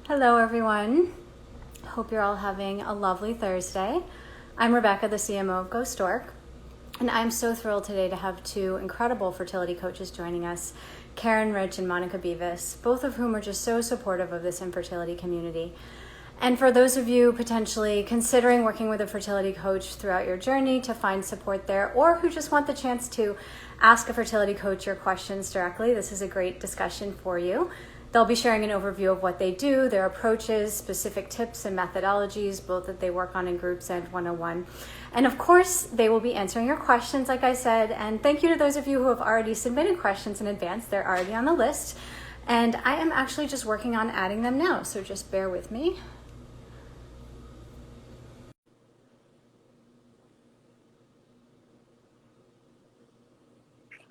Hello, everyone. Hope you're all having a lovely Thursday. I'm Rebecca, the CMO of GoStork, and I'm so thrilled today to have two incredible fertility coaches joining us, Caryn Rich and Monica Bivas, both of whom are just so supportive of this infertility community. And for those of you potentially considering working with a fertility coach throughout your journey to find support there, or who just want the chance to ask a fertility coach your questions directly, this is a great discussion for you. They'll be sharing an overview of what they do, their approaches, specific tips and methodologies, both that they work on in groups and one-on-one. And of course, they will be answering your questions, like I said. And thank you to those of you who have already submitted questions in advance. They're already on the list. And I am actually just working on adding them now, so just bear with me.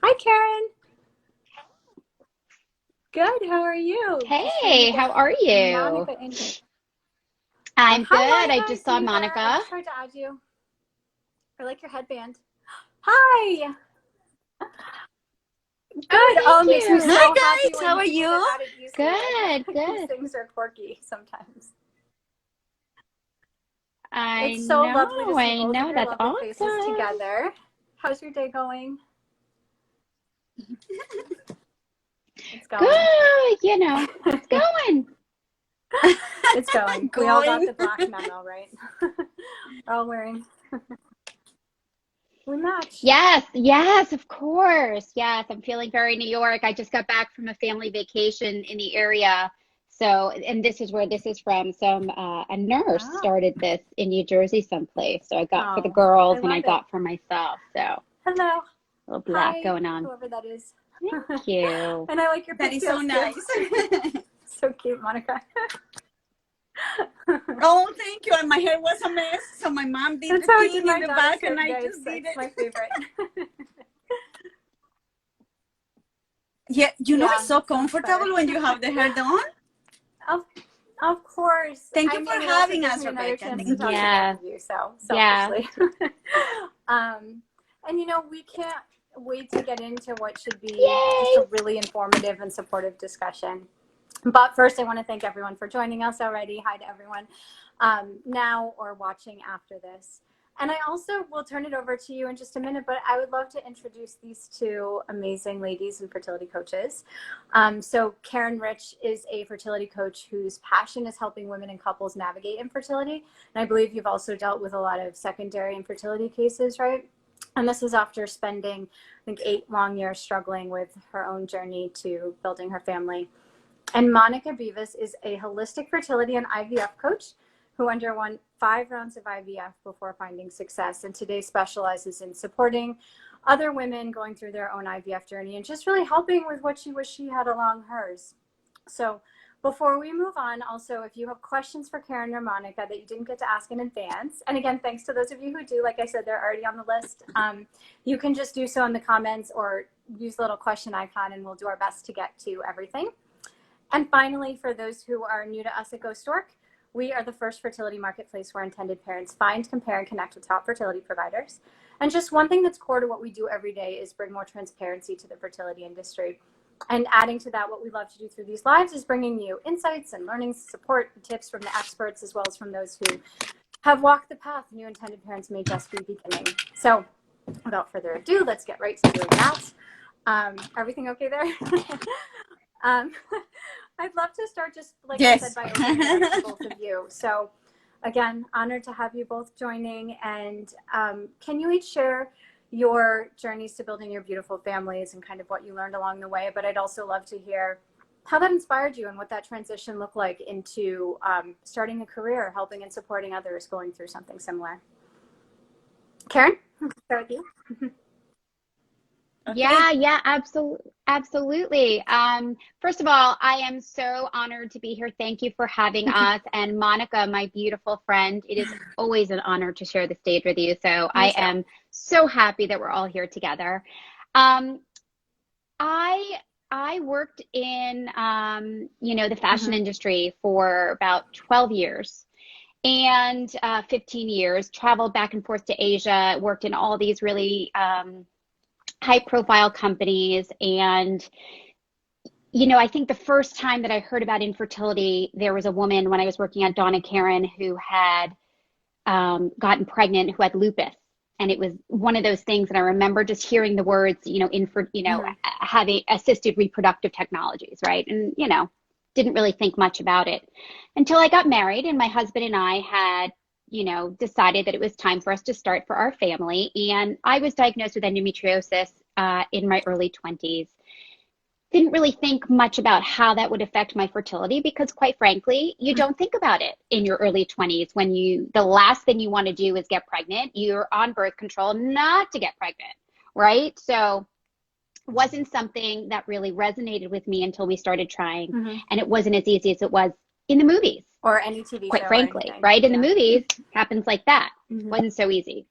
Hi, Caryn. Good. How are you? Hey, how are you? Monica in here. I'm good. Hi, I Monica. I just see saw you there. I Monica. just tried to add you. I like your headband. Hi. Good. Oh, It thank makes me you. so Hi happy guys, when how are people get you? added easily. Good, These good. things are quirky sometimes. I It's so know, lovely to see I both of know. your That's lovely faces awesome. together. How's your day going? It's going. Good, it's going. It's going. We all got Going. the black memo, right? We're all wearing. We match. Yes, yes, of course. Yes, I'm feeling very New York. I just got back from a family vacation in the area. So, and this is where this is from. A nurse Ah. started this in New Jersey someplace. So I got for the Oh, I girls and I love it. got for myself. So a Hello. little black Hi, going on. whoever that is. Thank you. And I like your That is so pigtails too. nice. So cute, Monica. Oh, thank you. And my hair was a mess, so my mom did That's the how I did thing in my the daughter's back, hair and I today. just did It's it. my favorite. Yeah, Yeah, it's so so much better. comfortable when you have the hair done. Of, of course. Thank I you for mean, it also having gives us, me another Rebecca. chance to Thank talk to you. both Yeah, of you, so yeah. selfishly. um, and we can't wait to get into what should be just Yay! a really informative and supportive discussion. But first, I want to thank everyone for joining us already. Hi to everyone now or watching after this. And I also will turn it over to you in just a minute, but I would love to introduce these two amazing ladies and fertility coaches. So Caryn Rich is a fertility coach whose passion is helping women and couples navigate infertility. And I believe you've also dealt with a lot of secondary infertility cases, right? And this is after spending, I think, 8 long years struggling with her own journey to building her family. And Monica Bivas is a holistic fertility and IVF coach who underwent 5 rounds of IVF before finding success, and today specializes in supporting other women going through their own IVF journey and just really helping with what she wished she had along hers. So before we move on, also, if you have questions for Caryn or Monica that you didn't get to ask in advance, and again, thanks to those of you who do, like I said, they're already on the list, you can just do so in the comments or use the little question icon and we'll do our best to get to everything. And finally, for those who are new to us at GoStork, we are the first fertility marketplace where intended parents find, compare, and connect with top fertility providers. And just one thing that's core to what we do every day is bring more transparency to the fertility industry. And adding to that, what we love to do through these lives is bringing you insights and learnings, support, and tips from the experts, as well as from those who have walked the path new intended parents may just be beginning. So without further ado, let's get right to doing that. Everything okay there? um, I'd love to start just like I said Yes. by opening it up to both of you. So again, honored to have you both joining. And can you each share your journeys to building your beautiful families and kind of what you learned along the way? But I'd also love to hear how that inspired you and what that transition looked like into starting a career, helping and supporting others going through something similar. Caryn, start with you. Okay. Yeah, absolutely. First of all, I am so honored to be here. Thank you for having us. And Monica, my beautiful friend, it is always an honor to share the stage with you. So Me I too. am so happy that we're all here together. Um, I I worked in the fashion Mm-hmm. industry for about 12 years. And 15 years, traveled back and forth to Asia, worked in all these really high profile companies. And, I think the first time that I heard about infertility, there was a woman when I was working at Dawn and Caryn who had gotten pregnant, who had lupus. And it was one of those things that I remember just hearing the words, having assisted reproductive technologies, right? And, didn't really think much about it until I got married, and my husband and I had, decided that it was time for us to start for our family. And I was diagnosed with endometriosis in my early 20s. Didn't really think much about how that would affect my fertility because, quite frankly, you don't think about it in your early 20s when the last thing you want to do is get pregnant. You're on birth control not to get pregnant, right? So it wasn't something that really resonated with me until we started trying. Mm-hmm. And it wasn't as easy as it was in the movies. Or any TV quite show. Frankly, right? In the movies, happens like that. Mm-hmm. Wasn't so easy.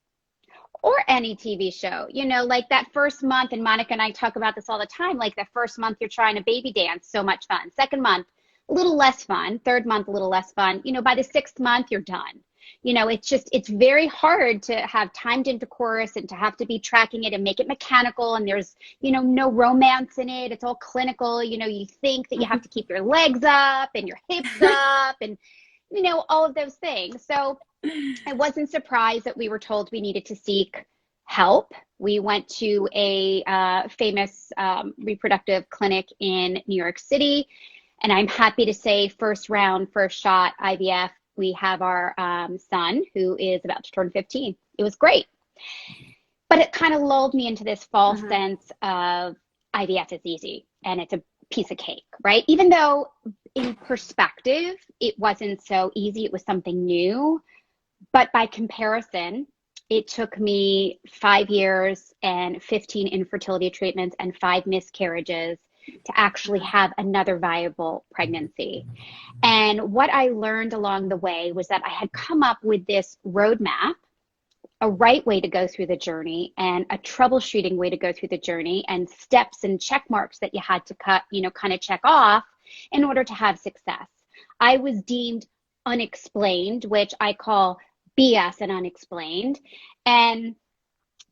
Or any TV show, like that first month, and Monica and I talk about this all the time, like the first month you're trying to baby dance, so much fun. Second month, a little less fun. Third month, a little less fun. By the sixth month, you're done. It's very hard to have timed intercourse and to have to be tracking it and make it mechanical. And there's, no romance in it. It's all clinical. You think that you have to keep your legs up and your hips up and, all of those things. So I wasn't surprised that we were told we needed to seek help. We went to a famous reproductive clinic in New York City. And I'm happy to say first round, first shot IVF, we have our son who is about to turn 15. It was great. But it kind of lulled me into this false sense of IVF is easy and it's a piece of cake, right? Even though in perspective, it wasn't so easy. It was something new. But by comparison, it took me 5 years and 15 infertility treatments and 5 miscarriages to actually have another viable pregnancy. And what I learned along the way was that I had come up with this roadmap, a right way to go through the journey and a troubleshooting way to go through the journey, and steps and check marks that you had to kind of check off in order to have success. I was deemed unexplained, which I call BS and unexplained. And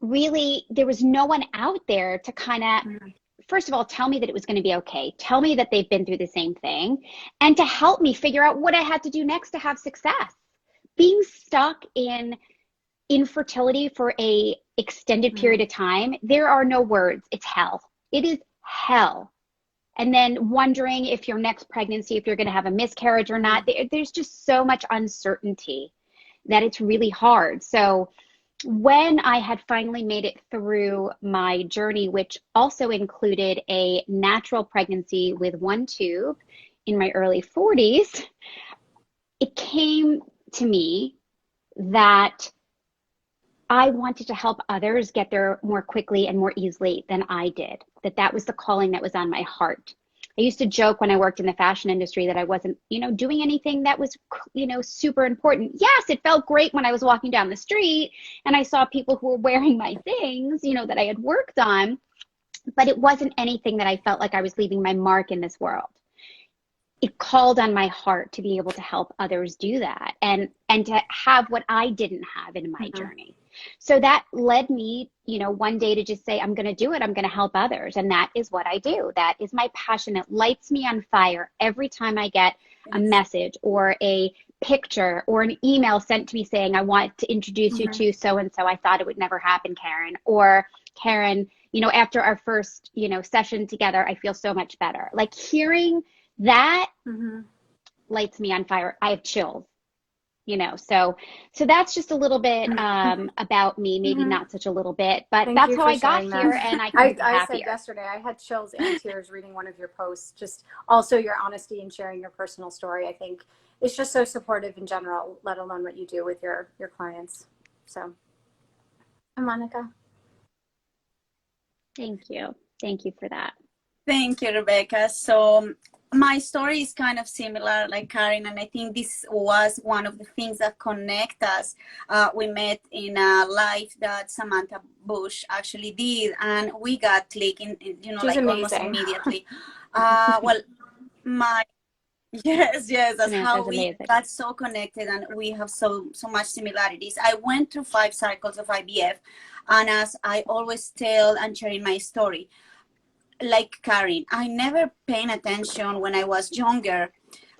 really, there was no one out there to kind of, first of all, tell me that it was going to be okay. Tell me that they've been through the same thing and to help me figure out what I had to do next to have success. Being stuck in infertility for a extended period of time, there are no words. It's hell. It is hell. And then wondering if your next pregnancy, if you're going to have a miscarriage or not, there's just so much uncertainty that it's really hard. So when I had finally made it through my journey, which also included a natural pregnancy with 1 tube in my early 40s, it came to me that I wanted to help others get there more quickly and more easily than I did, that was the calling that was on my heart. I used to joke when I worked in the fashion industry that I wasn't, doing anything that was, super important. Yes, it felt great when I was walking down the street and I saw people who were wearing my things, that I had worked on, but it wasn't anything that I felt like I was leaving my mark in this world. It called on my heart to be able to help others do that and to have what I didn't have in my journey. So that led me, one day to just say, I'm going to do it. I'm going to help others. And that is what I do. That is my passion. It lights me on fire every time I get a message or a picture or an email sent to me saying, I want to introduce you to so-and-so. I thought it would never happen, Caryn. Or Caryn, after our first, session together, I feel so much better. Like hearing that lights me on fire. I have chills, so that's just a little bit about me, maybe not such a little bit, but that's how I got here. And I couldn't be happier. I said yesterday, I had chills and tears reading one of your posts, just also your honesty and sharing your personal story. I think it's just so supportive in general, let alone what you do with your clients. So, and Monica. Thank you. Thank you for that. Thank you, Rebecca. So my story is kind of similar like Caryn, and I think this was one of the things that connect us. We met in a live that Samantha Bush actually did, and we got clicking, She's almost immediately. Yes, that's how we got so connected, and we have so much similarities. I went through 5 cycles of IVF, and as I always tell and share in my story, like Caryn, I never paid attention when I was younger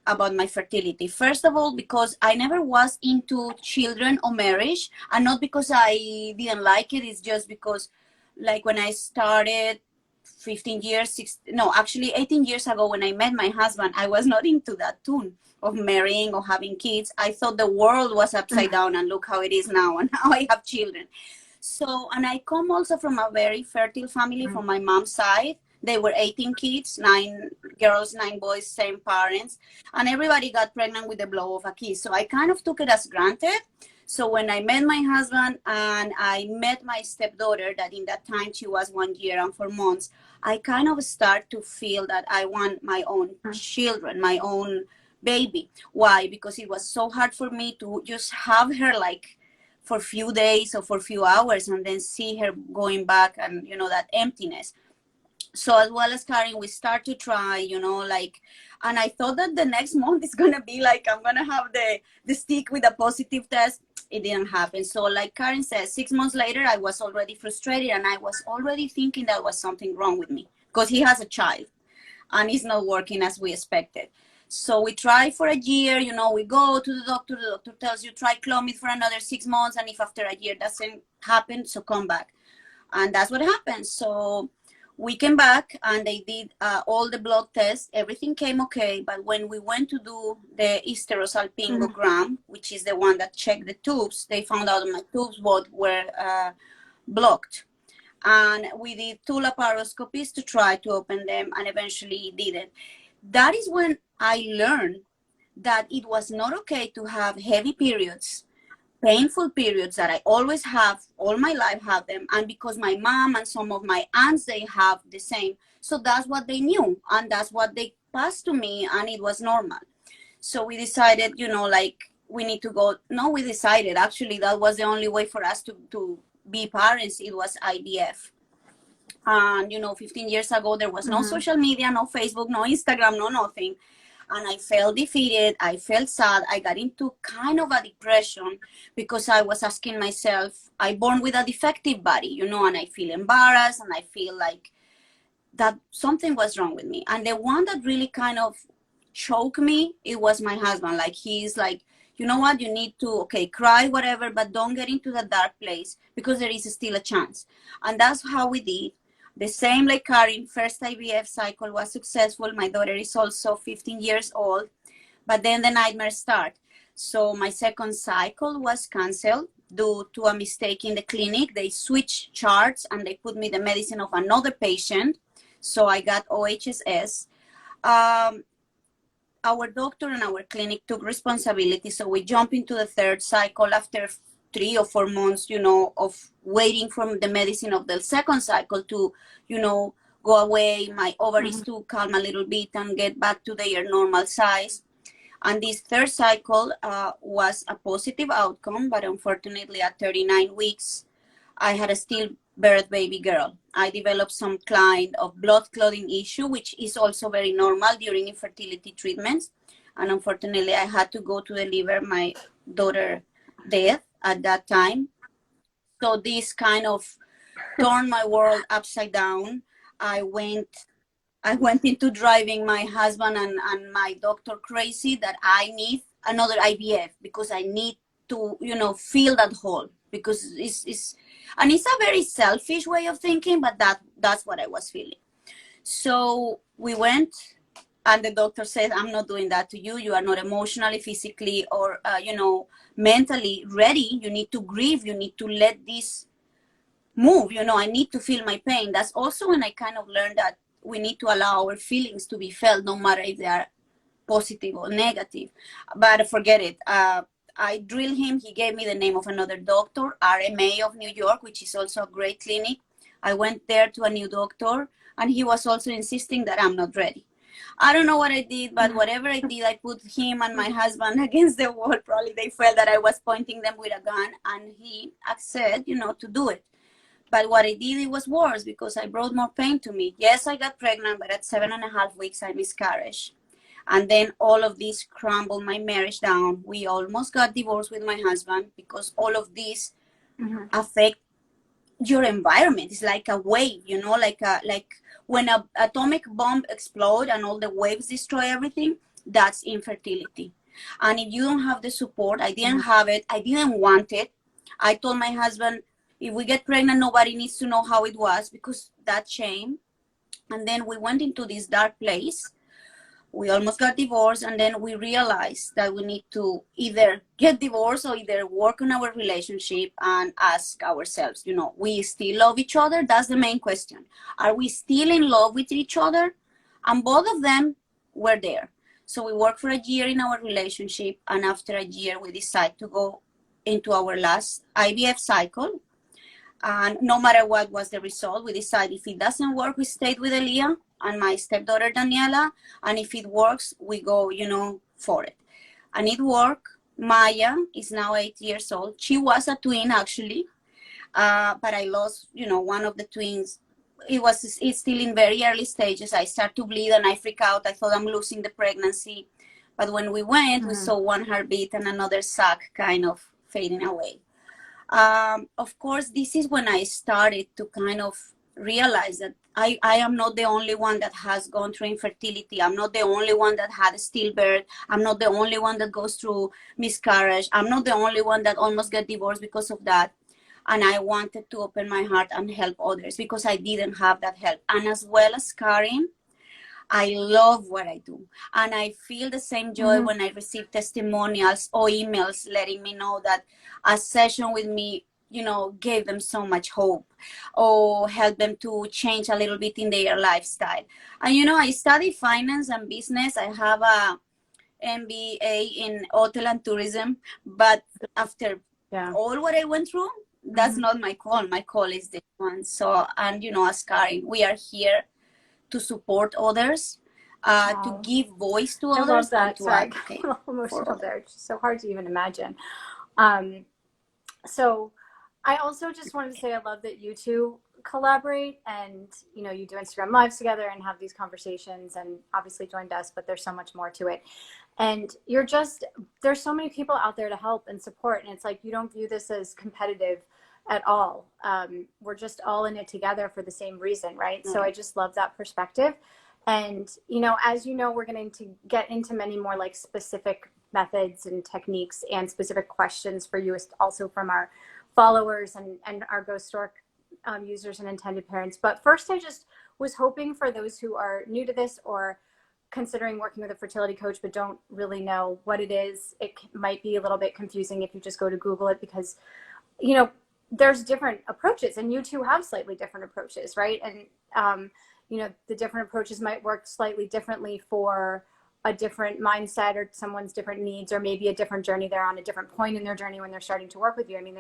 about my fertility. First of all, because I never was into children or marriage, and not because I didn't like it. It's just because, like, when I started 15 years, no, actually 18 years ago, when I met my husband, I was not into that tune of marrying or having kids. I thought the world was upside down, and look how it is now, and now I have children. So, and I come also from a very fertile family from my mom's side. They were 18 kids, 9 girls, 9 boys, same parents. And everybody got pregnant with the blow of a kiss. So I kind of took it as granted. So when I met my husband and I met my stepdaughter, that in that time she was 1 year and 4 months, I kind of start to feel that I want my own children, my own baby. Why? Because it was so hard for me to just have her like for a few days or for a few hours and then see her going back and, you know, that emptiness. So as well as Caryn, we start to try, you know, like, and I thought that the next month is going to be like, I'm going to have the stick with a positive test. It didn't happen. So like Caryn says, 6 months later, I was already frustrated and I was already thinking there was something wrong with me because he has a child and it's not working as we expected. So we try for a year, you know, we go to the doctor tells you try Clomid for another 6 months. And if after a year doesn't happen, so come back. And that's what happened. So we came back and they did all the blood tests. Everything came okay. But when we went to do the hysterosalpingogram, which is the one that checked the tubes, they found out my tubes both were blocked. And we did 2 laparoscopies to try to open them, and eventually it didn't. That is when I learned that it was not okay to have heavy periods, painful periods that I always have, all my life have them, and because my mom and some of my aunts, they have the same. So that's what they knew, and that's what they passed to me, and it was normal. So we decided, you know, like, we need to go. No, we decided, actually, that was the only way for us to be parents. It was IVF. And, you know, 15 years ago, there was no social media, no Facebook, no Instagram, no nothing. And I felt defeated. I felt sad. I got into kind of a depression because I was asking myself, I born with a defective body, you know, and I feel embarrassed and I feel like that something was wrong with me. And the one that really kind of choked me, it was my husband. Like, he's like, you know what, you need to, okay, cry, whatever, but don't get into the dark place because there is still a chance. And that's how we did. The same like Caryn, first IVF cycle was successful. My daughter is also 15 years old, but then the nightmares start. So my second cycle was canceled due to a mistake in the clinic. They switched charts and they put me the medicine of another patient. So I got OHSS. Our doctor and our clinic took responsibility. So we jumped into the third cycle after 3 or 4 months, you know, of waiting from the medicine of the second cycle to, you know, go away, my ovaries to calm a little bit and get back to their normal size. And this third cycle was a positive outcome, but unfortunately at 39 weeks, I had a stillbirth baby girl. I developed some kind of blood clotting issue, which is also very normal during infertility treatments. And unfortunately, I had to go to deliver my daughter death at that time. So this kind of turned my world upside down. I went into driving my husband and my doctor crazy that I need another IVF because I need to, you know, fill that hole, because it's a very selfish way of thinking, but that's what I was feeling. So we went, and the doctor said, I'm not doing that to you. You are not emotionally, physically, or, you know, mentally ready. You need to grieve. You need to let this move. You know, I need to feel my pain. That's also when I kind of learned that we need to allow our feelings to be felt, no matter if they are positive or negative. But forget it. I drilled him. He gave me the name of another doctor, RMA of New York, which is also a great clinic. I went there to a new doctor, and he was also insisting that I'm not ready. I don't know what I did, but whatever I did, I put him and my husband against the wall. Probably they felt that I was pointing them with a gun, and he accepted, you know, to do it. But what I did, it was worse because I brought more pain to me. Yes, I got pregnant, but at 7.5 weeks, I miscarried. And then all of this crumbled my marriage down. We almost got divorced with my husband because all of this affect your environment. It's like a wave, you know, like when a atomic bomb explodes and all the waves destroy everything, that's infertility. And if you don't have the support, I didn't have it, I didn't want it. I told my husband, if we get pregnant, nobody needs to know how it was, because that shame. And then we went into this dark place. We almost got divorced, and then we realized that we need to either get divorced or either work on our relationship and ask ourselves, you know, we still love each other? That's the main question. Are we still in love with each other? And both of them were there. So we worked for a year in our relationship, and after a year we decided to go into our last IVF cycle. And no matter what was the result, we decided if it doesn't work, we stayed with Elia and my stepdaughter Daniela. And if it works, we go, you know, for it. And it worked. Maya is now 8 years old. She was a twin, actually. But I lost, you know, one of the twins. It's still in very early stages. I start to bleed and I freak out. I thought I'm losing the pregnancy. But when we went, we saw one heartbeat and another sac kind of fading away. Of course, this is when I started to kind of realize that I am not the only one that has gone through infertility. I'm not the only one that had a stillbirth. I'm not the only one that goes through miscarriage. I'm not the only one that almost got divorced because of that. And I wanted to open my heart and help others because I didn't have that help. And as well as Caryn, I love what I do. And I feel the same joy when I receive testimonials or emails letting me know that a session with me, you know, gave them so much hope or helped them to change a little bit in their lifestyle. And, you know, I study finance and business. I have a MBA in hotel and tourism. But after all what I went through, that's not my call. My call is this one. So, and, you know, as Caryn, we are here to support others, to give voice to others. I love that. Sorry, I'm emotional there. It's just so hard to even imagine. So I also just wanted to say I love that you two collaborate and, you know, you do Instagram lives together and have these conversations, and obviously joined us, but there's so much more to it. And you're just, there's so many people out there to help and support. And it's like, you don't view this as competitive at all. We're just all in it together for the same reason, right? So I just love that perspective. And, you know, as you know, we're going to get into many more like specific methods and techniques and specific questions for you, also from our followers and our GoStork users and intended parents. But first, I just was hoping for those who are new to this or considering working with a fertility coach but don't really know what it is, it might be a little bit confusing if you just go to Google it, because, you know, there's different approaches and you two have slightly different approaches, right? And, you know, the different approaches might work slightly differently for a different mindset or someone's different needs, or maybe a different journey. They're on a different point in their journey when they're starting to work with you. I mean,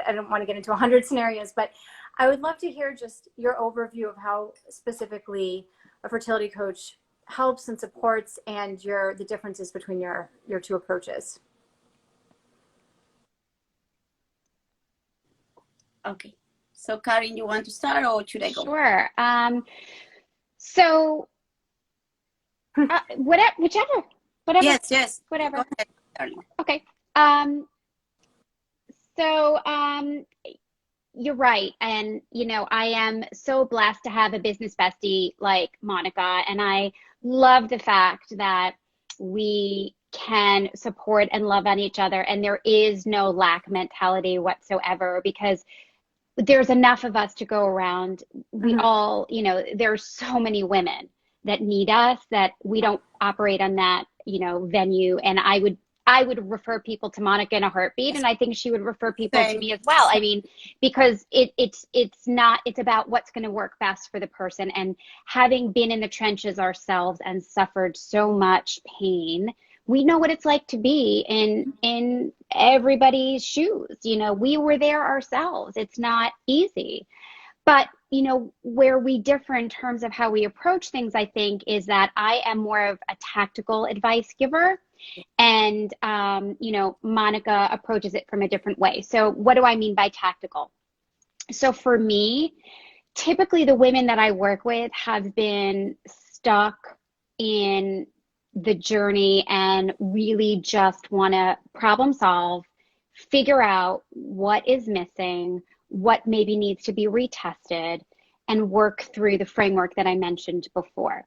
I don't want to get into 100 scenarios, but I would love to hear just your overview of how specifically a fertility coach helps and supports, and the differences between your two approaches. Okay. So Caryn, you want to start or should I go? Sure. So whichever. Yes. Whatever. Go ahead, darling. Okay. So you're right. And, you know, I am so blessed to have a business bestie like Monica. And I love the fact that we can support and love on each other. And there is no lack mentality whatsoever, because there's enough of us to go around. We all, you know, there's so many women that need us that we don't operate on that, you know, venue. And I would refer people to Monica in a heartbeat. And I think she would refer people to me as well. I mean, because it's about what's going to work best for the person. And having been in the trenches ourselves and suffered so much pain, we know what it's like to be in everybody's shoes. You know, we were there ourselves. It's not easy. But, you know, where we differ in terms of how we approach things, I think, is that I am more of a tactical advice giver. And, you know, Monica approaches it from a different way. So what do I mean by tactical? So for me, typically the women that I work with have been stuck in the journey and really just want to problem solve, figure out what is missing, what maybe needs to be retested, and work through the framework that I mentioned before.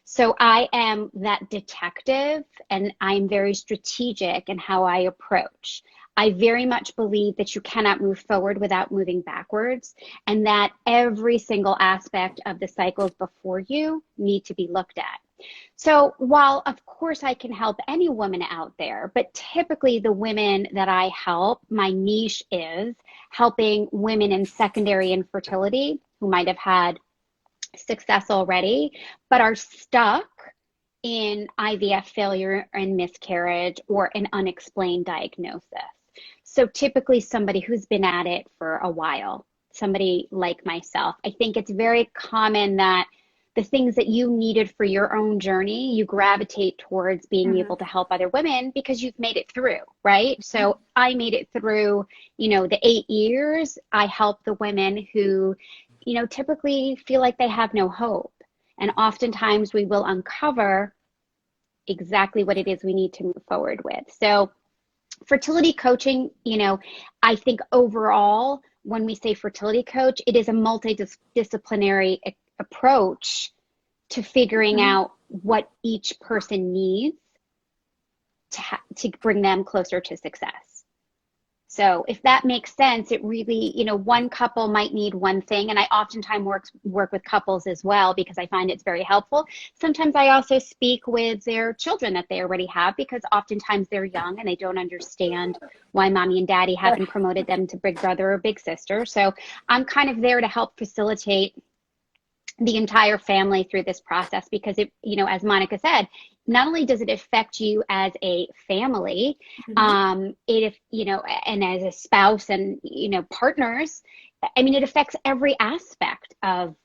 So I am that detective, and I'm very strategic in how I approach. I very much believe that you cannot move forward without moving backwards, and that every single aspect of the cycles before you need to be looked at. So while of course I can help any woman out there, but typically the women that I help, my niche is helping women in secondary infertility who might have had success already, but are stuck in IVF failure and miscarriage or an unexplained diagnosis. So typically somebody who's been at it for a while, somebody like myself. I think it's very common that the things that you needed for your own journey, you gravitate towards being able to help other women because you've made it through, right? So I made it through, the 8 years. I help the women who, typically feel like they have no hope. And oftentimes we will uncover exactly what it is we need to move forward with. So fertility coaching, I think overall, when we say fertility coach, it is a multidisciplinary approach to figuring out what each person needs to bring them closer to success. So if that makes sense, it really, one couple might need one thing, and I oftentimes work with couples as well because I find it's very helpful. Sometimes I also speak with their children that they already have because oftentimes they're young and they don't understand why mommy and daddy haven't promoted them to big brother or big sister. So I'm kind of there to help facilitate the entire family through this process because it, as Monica said, not only does it affect you as a family, and as a spouse and, partners, it affects every aspect of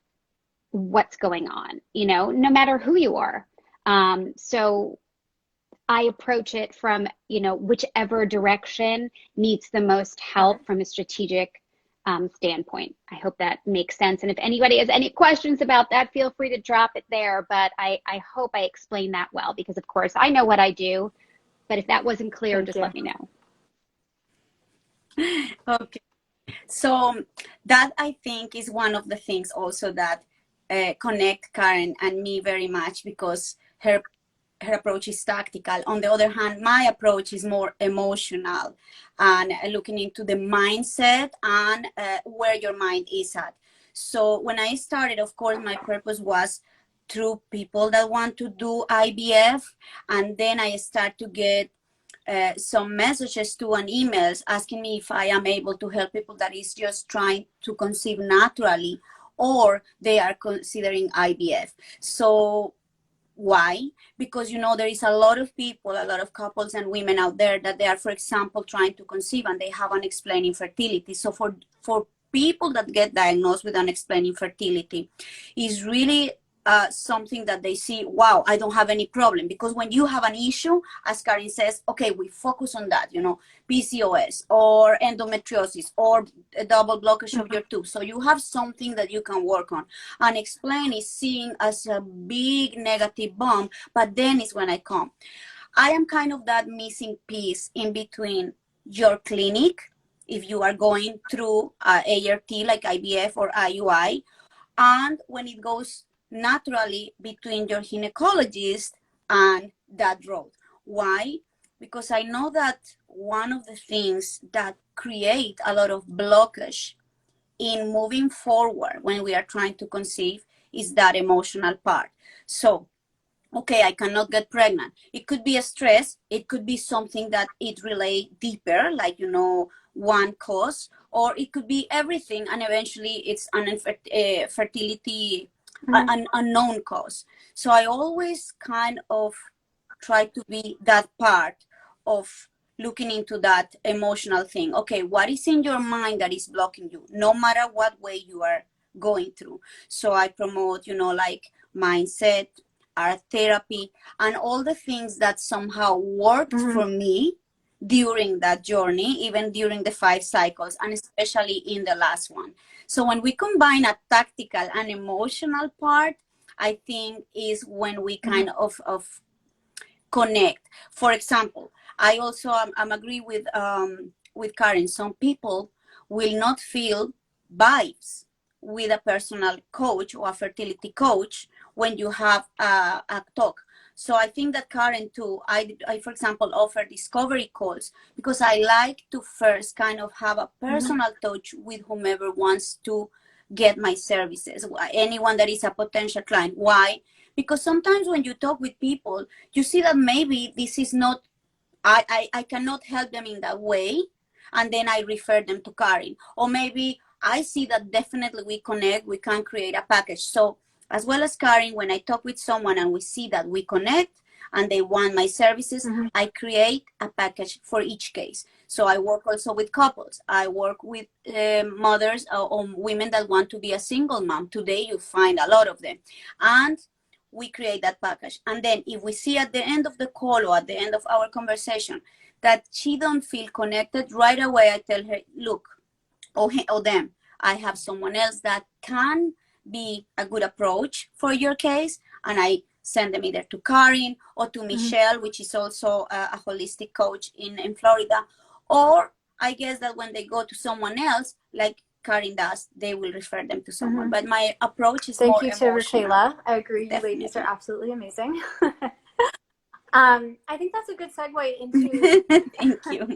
what's going on, no matter who you are. So I approach it from, whichever direction needs the most help from a strategic standpoint. I hope that makes sense. And if anybody has any questions about that, feel free to drop it there. But I hope I explained that well, because of course I know what I do, but if that wasn't clear, just let me know. Okay. So that I think is one of the things also that connect Caryn and me very much, because her approach is tactical. On the other hand, my approach is more emotional and looking into the mindset and where your mind is at. So when I started, of course, my purpose was through people that want to do IVF. And then I start to get some messages to an emails asking me if I am able to help people that is just trying to conceive naturally, or they are considering IVF. So why? Because, there is a lot of people, a lot of couples and women out there that they are, for example, trying to conceive and they have unexplained infertility. So for people that get diagnosed with unexplained infertility, is really something that they see, wow, I don't have any problem. Because when you have an issue, as Caryn says, okay, we focus on that, PCOS or endometriosis or a double blockage of your tube. So you have something that you can work on. Unexplained is seen as a big negative bump, but then is when I come. I am kind of that missing piece in between your clinic, if you are going through ART like IVF or IUI, and when it goes naturally between your gynecologist and that road. Why? Because I know that one of the things that create a lot of blockage in moving forward when we are trying to conceive is that emotional part. So, okay, I cannot get pregnant. It could be a stress. It could be something that it relate deeper, like, one cause, or it could be everything. And eventually it's an fertility, an unknown cause. So I always kind of try to be that part of looking into that emotional thing. Okay, what is in your mind that is blocking you, no matter what way you are going through? So I promote, like mindset, art therapy, and all the things that somehow worked for me during that journey, even during the 5 cycles, and especially in the last one. So when we combine a tactical and emotional part, I think is when we kind of connect. For example, I also agree with Caryn. Some people will not feel vibes with a personal coach or a fertility coach when you have a talk. So I think that Caryn too, I for example, offer discovery calls because I like to first kind of have a personal touch with whomever wants to get my services, anyone that is a potential client. Why? Because sometimes when you talk with people, you see that maybe this is not, I cannot help them in that way. And then I refer them to Caryn. Or maybe I see that definitely we connect, we can create a package. So as well as Caryn, when I talk with someone and we see that we connect and they want my services, I create a package for each case. So I work also with couples. I work with mothers or women that want to be a single mom. Today you find a lot of them. And we create that package. And then if we see at the end of the call or at the end of our conversation that she don't feel connected, right away I tell her, look, or them, I have someone else that can be a good approach for your case, and I send them either to Caryn or to Michelle, which is also a holistic coach in Florida. Or I guess that when they go to someone else, like Caryn does, they will refer them to someone. But my approach is more emotional. Thank you to Raquela. I agree. Definitely. You ladies are absolutely amazing. I think that's a good segue into. Thank you.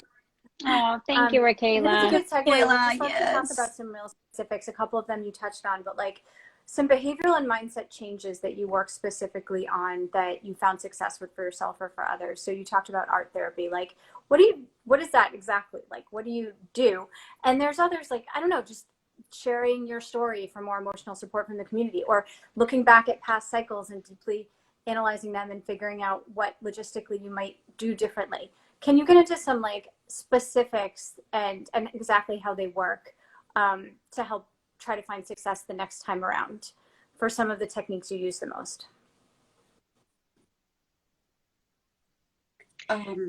Oh, thank you, Raquela. That's a good segue. Raquela, I'd just love to talk about some real specifics. A couple of them you touched on, but like some behavioral and mindset changes that you work specifically on that you found success with for yourself or for others. So you talked about art therapy. Like, what is that exactly? Like, what do you do? And there's others, like, I don't know, just sharing your story for more emotional support from the community, or looking back at past cycles and deeply analyzing them and figuring out what logistically you might do differently. Can you get into some like specifics and exactly how they work to help try to find success the next time around for some of the techniques you use the most?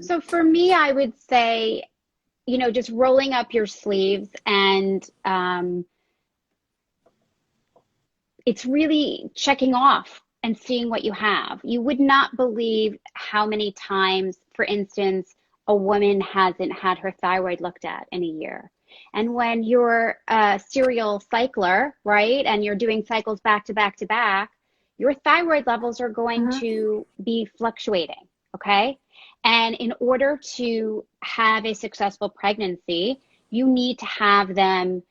So for me, I would say, you know, just rolling up your sleeves and it's really checking off and seeing what you have. You would not believe how many times, for instance, a woman hasn't had her thyroid looked at in a year. And when you're a serial cycler, right, and you're doing cycles back to back to back, your thyroid levels are going to be fluctuating, okay? And in order to have a successful pregnancy, you need to have them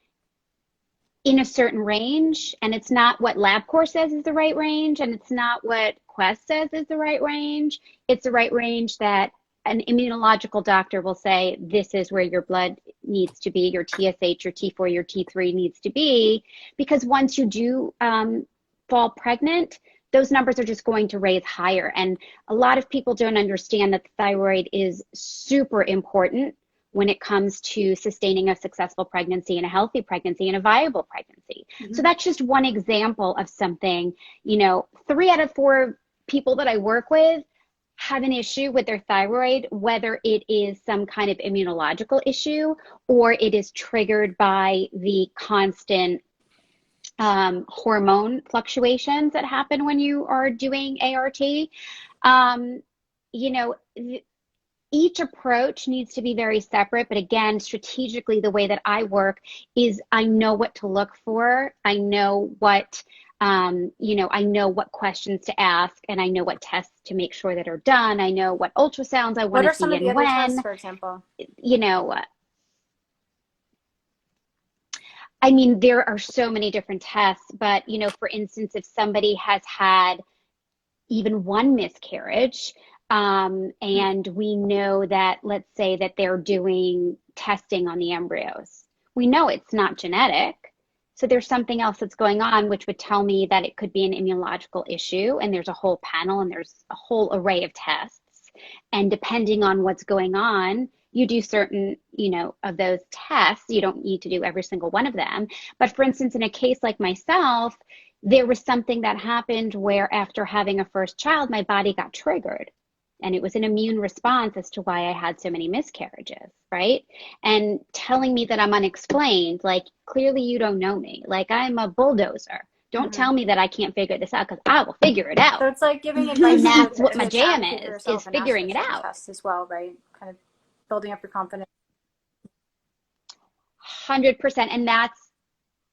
in a certain range, and it's not what LabCorp says is the right range, and it's not what Quest says is the right range. It's the right range that an immunological doctor will say, this is where your blood needs to be, your TSH, your T4, your T3 needs to be, because once you do fall pregnant, those numbers are just going to raise higher. And a lot of people don't understand that the thyroid is super important when it comes to sustaining a successful pregnancy and a healthy pregnancy and a viable pregnancy. So that's just one example of something. You know, 3 out of 4 people that I work with have an issue with their thyroid, whether it is some kind of immunological issue or it is triggered by the constant hormone fluctuations that happen when you are doing ART. You know, each approach needs to be very separate, but again, strategically, the way that I work is I know what to look for. I know what, you know, I know what questions to ask, and I know what tests to make sure that are done. I know what ultrasounds I want to see and when. What are some of the other tests, for example? You know, I mean, there are so many different tests, but, you know, for instance, if somebody has had even one miscarriage, and we know that, let's say that they're doing testing on the embryos, we know it's not genetic. So there's something else that's going on, which would tell me that it could be an immunological issue. And there's a whole panel and there's a whole array of tests. And depending on what's going on, you do certain, you know, of those tests. You don't need to do every single one of them. But for instance, in a case like myself, there was something that happened where after having a first child, my body got triggered. And it was an immune response as to why I had so many miscarriages, right? And telling me that I'm unexplained, like, clearly you don't know me. Like, I'm a bulldozer. Don't tell me that I can't figure this out, because I will figure it out. So it's like giving advice. And that's what my jam is figuring it out. Tests as well, right? Kind of building up your confidence. 100%. And that's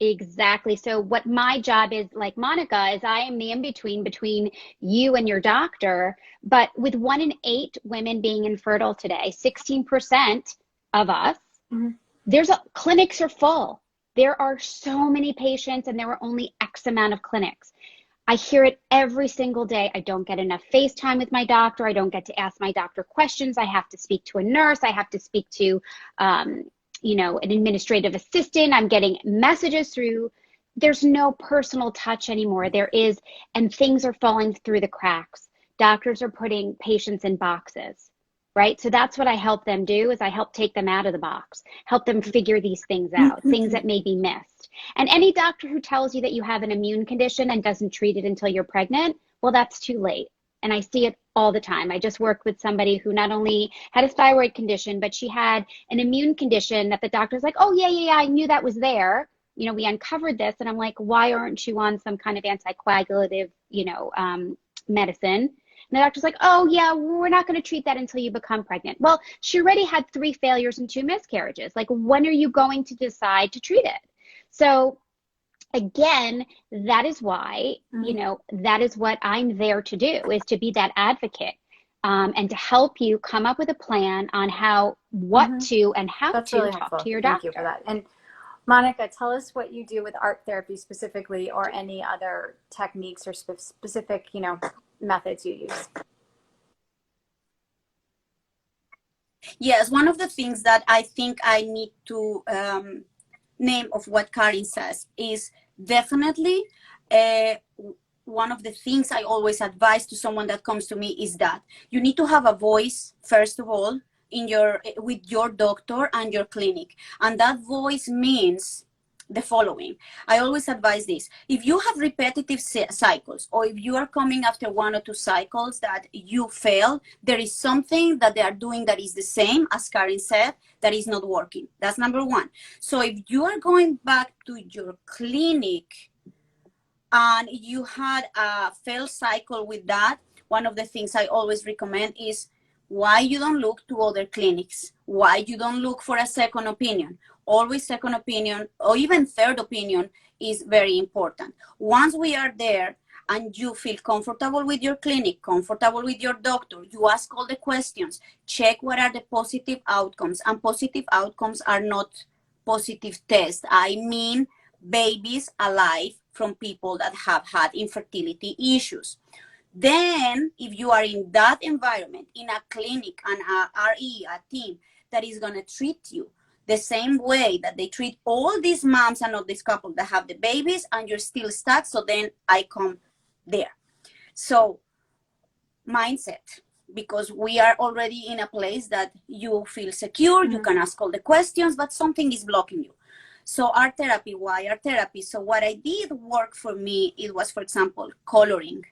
Exactly. So what my job is, like Monica, is I am the in-between between you and your doctor. But with 1 in 8 women being infertile today, 16% of us, clinics are full. There are so many patients and there are only X amount of clinics. I hear it every single day. I don't get enough FaceTime with my doctor. I don't get to ask my doctor questions. I have to speak to a nurse. I have to speak to an administrative assistant. I'm getting messages through. There's no personal touch anymore. And things are falling through the cracks. Doctors are putting patients in boxes, right? So that's what I help them do, is I help take them out of the box, help them figure these things out, things that may be missed. And any doctor who tells you that you have an immune condition and doesn't treat it until you're pregnant, well, that's too late. And I see it all the time. I just worked with somebody who not only had a thyroid condition, but she had an immune condition that the doctor's like, oh, yeah, I knew that was there. We uncovered this. And I'm like, why aren't you on some kind of anticoagulative, medicine? And the doctor's like, oh, yeah, we're not going to treat that until you become pregnant. Well, she already had 3 failures and 2 miscarriages. Like, when are you going to decide to treat it? So again, that is why, that is what I'm there to do, is to be that advocate, and to help you come up with a plan on what to and how That's to really talk helpful. to your doctor. Thank you for that. And Monica, tell us what you do with art therapy specifically, or any other techniques or specific, methods you use. Yes, one of the things that I think I need to name of what Caryn says is definitely one of the things I always advise to someone that comes to me is that you need to have a voice, first of all, with your doctor and your clinic. And that voice means the following. I always advise this. If you have repetitive cycles, or if you are coming after 1 or 2 cycles that you fail, there is something that they are doing that is the same, as Caryn said, that is not working. That's number 1. So if you are going back to your clinic and you had a failed cycle with that, one of the things I always recommend is why you don't look to other clinics, why you don't look for a second opinion. Always second opinion, or even third opinion, is very important. Once we are there and you feel comfortable with your clinic, comfortable with your doctor, you ask all the questions, check what are the positive outcomes. And positive outcomes are not positive tests. I mean babies alive from people that have had infertility issues. Then, if you are in that environment, in a clinic, and a RE, a team that is going to treat you the same way that they treat all these moms and all these couples that have the babies, and you're still stuck, so then I come there. So, mindset, because we are already in a place that you feel secure, you can ask all the questions, but something is blocking you. So art therapy, why art therapy? So what I did work for me, it was, for example, coloring.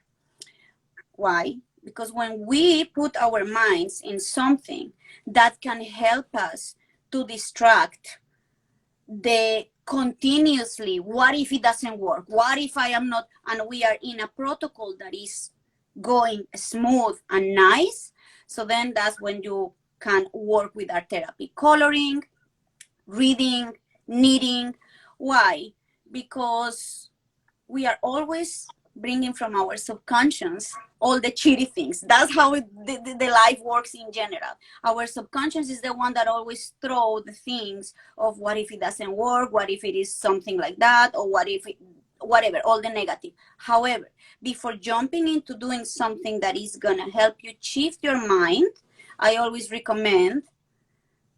Why? Because when we put our minds in something that can help us to distract the continuously, what if it doesn't work? What if I am not, and we are in a protocol that is going smooth and nice. So then that's when you can work with art therapy. Coloring, reading, knitting. Why? Because we are always bringing from our subconscious all the cheaty things. That's how the life works in general. Our subconscious is the one that always throw the things of what if it doesn't work, what if it is something like that, or what if it, whatever, all the negative. However, before jumping into doing something that is gonna help you shift your mind, I always recommend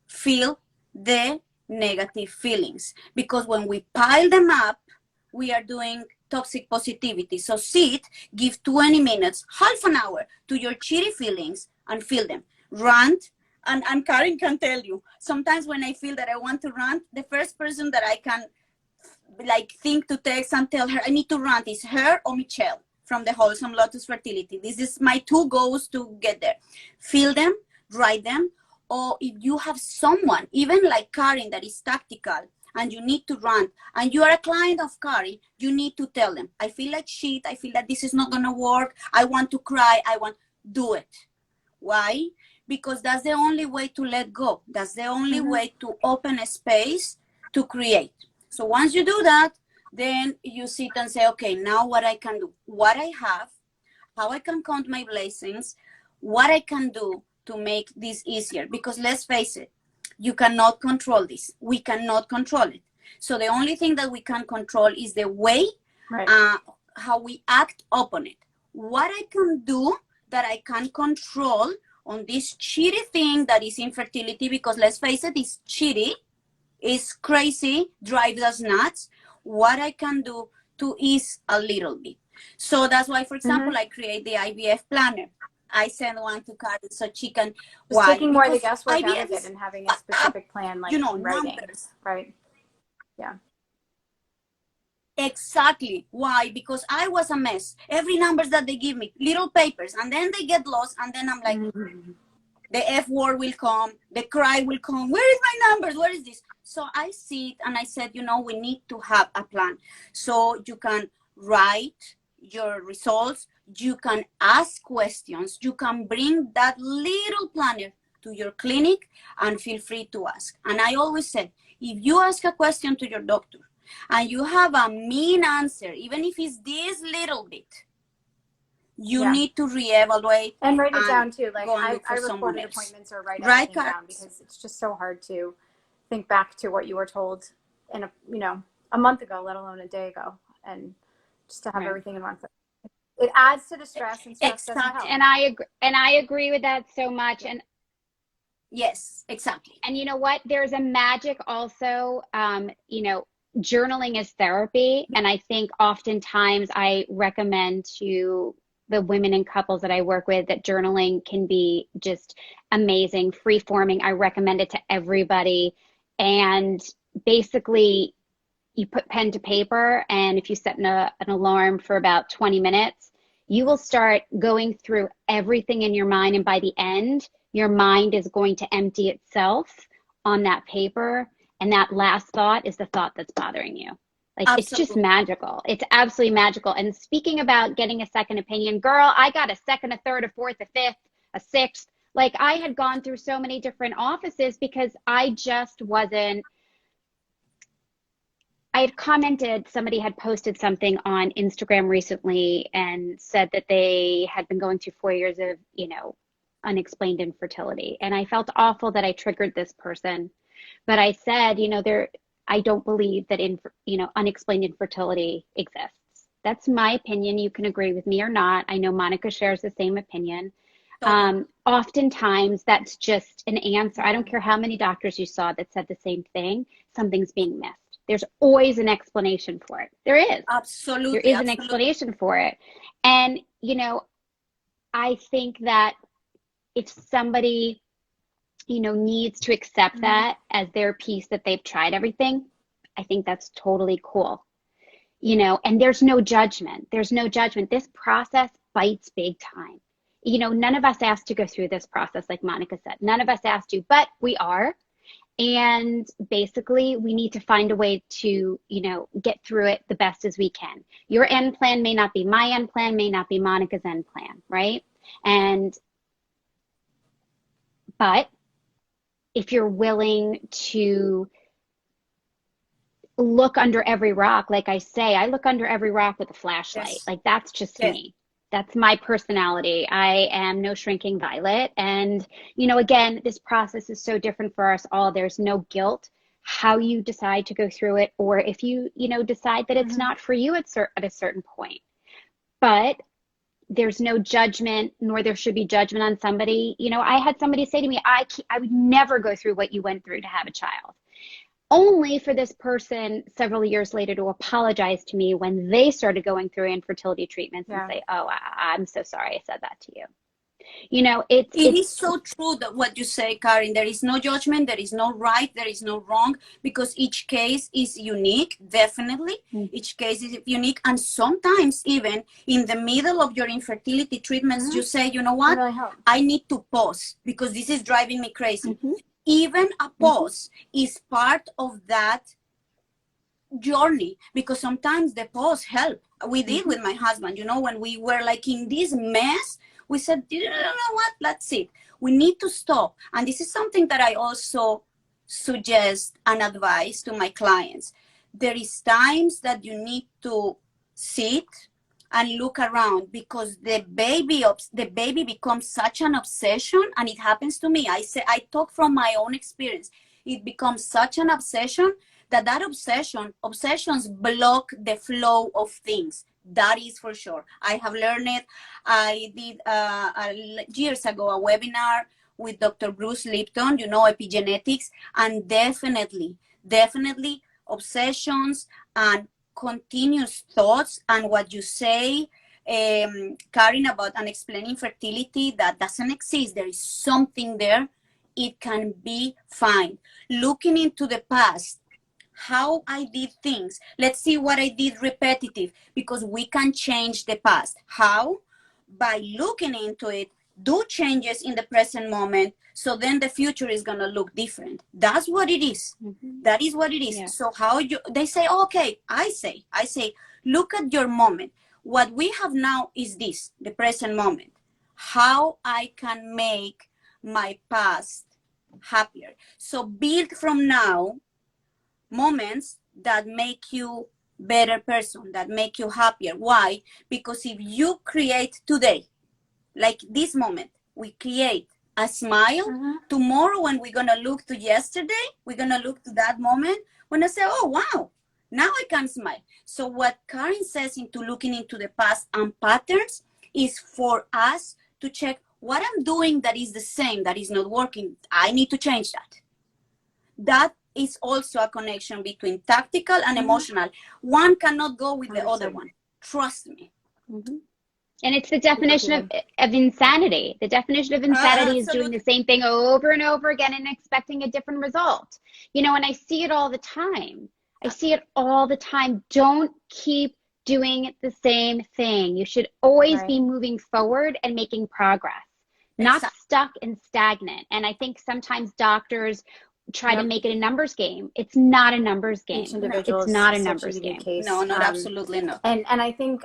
feel the negative feelings, because when we pile them up, we are doing toxic positivity. So sit, give 20 minutes, half an hour to your cheery feelings and feel them. Rant, and Caryn can tell you, sometimes when I feel that I want to rant, the first person that I can think to text and tell her I need to rant is her or Michelle from the Wholesome Lotus Fertility. This is my 2 goals to get there. Feel them, write them, or if you have someone, even like Caryn, that is tactical, and you need to rant, and you are a client of Caryn, you need to tell them, I feel like shit, I feel that this is not gonna work, I want to cry, do it. Why? Because that's the only way to let go. That's the only way to open a space to create. So once you do that, Then you sit and say, okay, now what I can do, what I have, how I can count my blessings, what I can do to make this easier. Because let's face it, you cannot control this. We cannot control it. So the only thing that we can control is the way, how we act upon it. What I can do that I can control on this shitty thing that is infertility, because let's face it, it's shitty, it's crazy, drives us nuts. What I can do to ease a little bit. So that's why, for example, I create the IVF planner. I send one to Caryn so she can. Just taking more of the guesswork IVF out of it and having a specific plan, like writing. Numbers. Right. Yeah. Exactly. Why? Because I was a mess. Every numbers that they give me, little papers, and then they get lost, and then I'm like, the F word will come, the cry will come. Where is my numbers? Where is this? So I sit and I said, we need to have a plan. So you can write your results, you can ask questions, you can bring that little planner to your clinic and feel free to ask. And I always said, if you ask a question to your doctor and you have a mean answer, even if it's this little bit, you need to reevaluate and write it down too. Like I recorded appointments or write everything down, because it's just so hard to think back to what you were told in a month ago, let alone a day ago, and just to have everything in one place. It adds to the stress, and stress doesn't help. And I agree with that so much. And yes, exactly. And you know what? There's a magic also. Journaling is therapy, and I think oftentimes I recommend to the women and couples that I work with that journaling can be just amazing, free forming. I recommend it to everybody. And basically, you put pen to paper, and if you set an alarm for about 20 minutes, you will start going through everything in your mind. And by the end, your mind is going to empty itself on that paper. And that last thought is the thought that's bothering you. Like, absolutely. It's just magical. It's absolutely magical. And speaking about getting a second opinion, girl, I got a second, a third, a fourth, a fifth, a sixth. Like, I had gone through so many different offices because I just wasn't. I had commented, somebody had posted something on Instagram recently and said that they had been going through 4 years of, unexplained infertility. And I felt awful that I triggered this person. But I said, I don't believe that unexplained infertility exists. That's my opinion. You can agree with me or not. I know Monica shares the same opinion. Oftentimes that's just an answer. I don't care how many doctors you saw that said the same thing. Something's being missed. There's always an explanation for it. There is. Absolutely. There is an explanation for it. And, I think that if somebody needs to accept that as their piece, that they've tried everything, I think that's totally cool. And there's no judgment. There's no judgment. This process bites big time. None of us asked to go through this process, like Monica said. None of us asked to, but we are. And basically, we need to find a way to, get through it the best as we can. Your end plan may not be my end plan, may not be Monica's end plan, right? But if you're willing to look under every rock, like I say, I look under every rock with a flashlight. Yes. Like, that's just me. That's my personality. I am no shrinking violet. And, again, this process is so different for us all. There's no guilt how you decide to go through it, or if you, decide that it's not for you at a certain point. But there's no judgment, nor there should be judgment on somebody. I had somebody say to me, I would never go through what you went through to have a child. Only for this person several years later to apologize to me when they started going through infertility treatments and say, oh, I'm so sorry I said that to you. It is so true that what you say, Caryn. There is no judgment, there is no right, there is no wrong, because each case is unique, definitely. Each case is unique. And sometimes even in the middle of your infertility treatments, you say, you know what, really I need to pause because this is driving me crazy. Even a pause is part of that journey, because sometimes the pause help. We did with my husband, when we were like in this mess, we said, you know what, that's it. We need to stop. And this is something that I also suggest and advise to my clients. there is times that you need to sit and look around, because the baby becomes such an obsession. And it happens to me. I talk from my own experience. It becomes such an obsession that obsessions block the flow of things. That is for sure. I have learned it. I did years ago a webinar with Dr. Bruce Lipton, epigenetics, and definitely obsessions and continuous thoughts, and what you say, Caryn, about unexplained fertility that doesn't exist. There is something there. It can be fine. Looking into the past, how I did things. Let's see what I did repetitive, because we can change the past. How? By looking into it, do changes in the present moment, so then the future is going to look different. That's what it is. Mm-hmm. That is what it is. Yeah. So they say, okay, I say, look at your moment. What we have now is this, the present moment. How I can make my past happier. So build from now moments that make you better person, that make you happier. Why? Because if you create today, like this moment, we create a smile. Mm-hmm. Tomorrow, when we're going to look to yesterday, we're going to look to that moment when I say, oh, wow, now I can smile. So what Caryn says into looking into the past and patterns is for us to check what I'm doing that is the same, that is not working. I need to change that. That is also a connection between tactical and emotional. One cannot go with the other one. Trust me. Mm-hmm. And it's the definition of insanity. The definition of insanity is doing the same thing over and over again and expecting a different result. And I see it all the time. Don't keep doing the same thing. You should always be moving forward and making progress, not stuck and stagnant. And I think sometimes doctors try to make it a numbers game. It's not a numbers game. It's not a numbers game. No, absolutely not. And I think,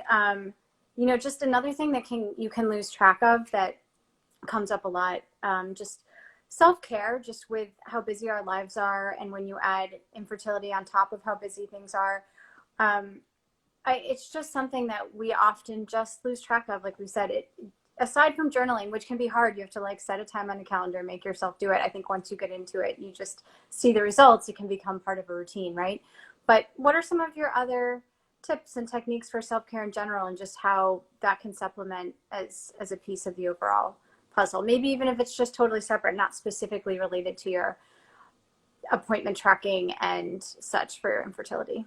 just another thing that you can lose track of that comes up a lot, just self-care, just with how busy our lives are. And when you add infertility on top of how busy things are, it's just something that we often just lose track of. Like we said, aside from journaling, which can be hard, you have to set a time on a calendar, make yourself do it. I think once you get into it, you just see the results. It can become part of a routine, right? But what are some of your other tips and techniques for self-care in general, and just how that can supplement as a piece of the overall puzzle? Maybe even if it's just totally separate, not specifically related to your appointment tracking and such for your infertility.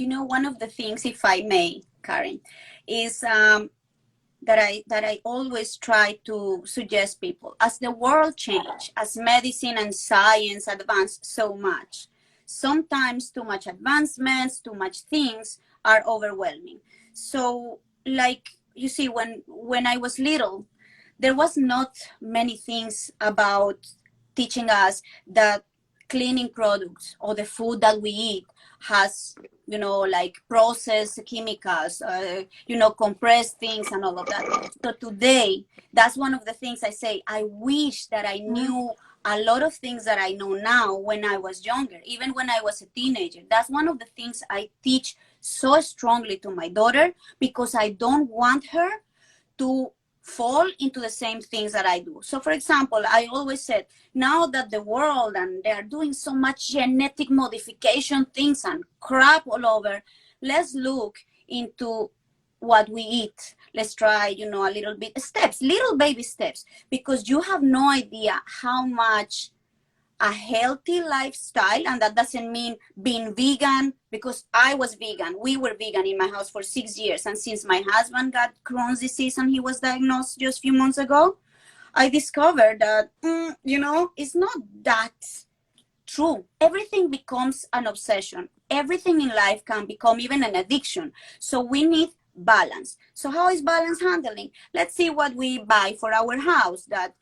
One of the things, if I may, Caryn, is that I always try to suggest people, as the world change, as medicine and science advance so much, sometimes too much advancements, too much things are overwhelming. So, like you see, when I was little, there was not many things about teaching us that cleaning products or the food that we eat has, processed chemicals, compressed things and all of that. So today, that's one of the things I say, I wish that I knew a lot of things that I know now when I was younger, even when I was a teenager. That's one of the things I teach so strongly to my daughter, because I don't want her to fall into the same things that I do. So for example, I always said, now that the world and they're doing so much genetic modification things and crap all over, let's look into what we eat. Let's try, a little bit little baby steps, because you have no idea how much a healthy lifestyle, and that doesn't mean being vegan, because I was vegan. We were vegan in my house for 6 years. And since my husband got Crohn's disease and he was diagnosed just a few months ago, I discovered that, it's not that true. Everything becomes an obsession. Everything in life can become even an addiction. So we need balance. So how is balance handling? Let's see what we buy for our house that,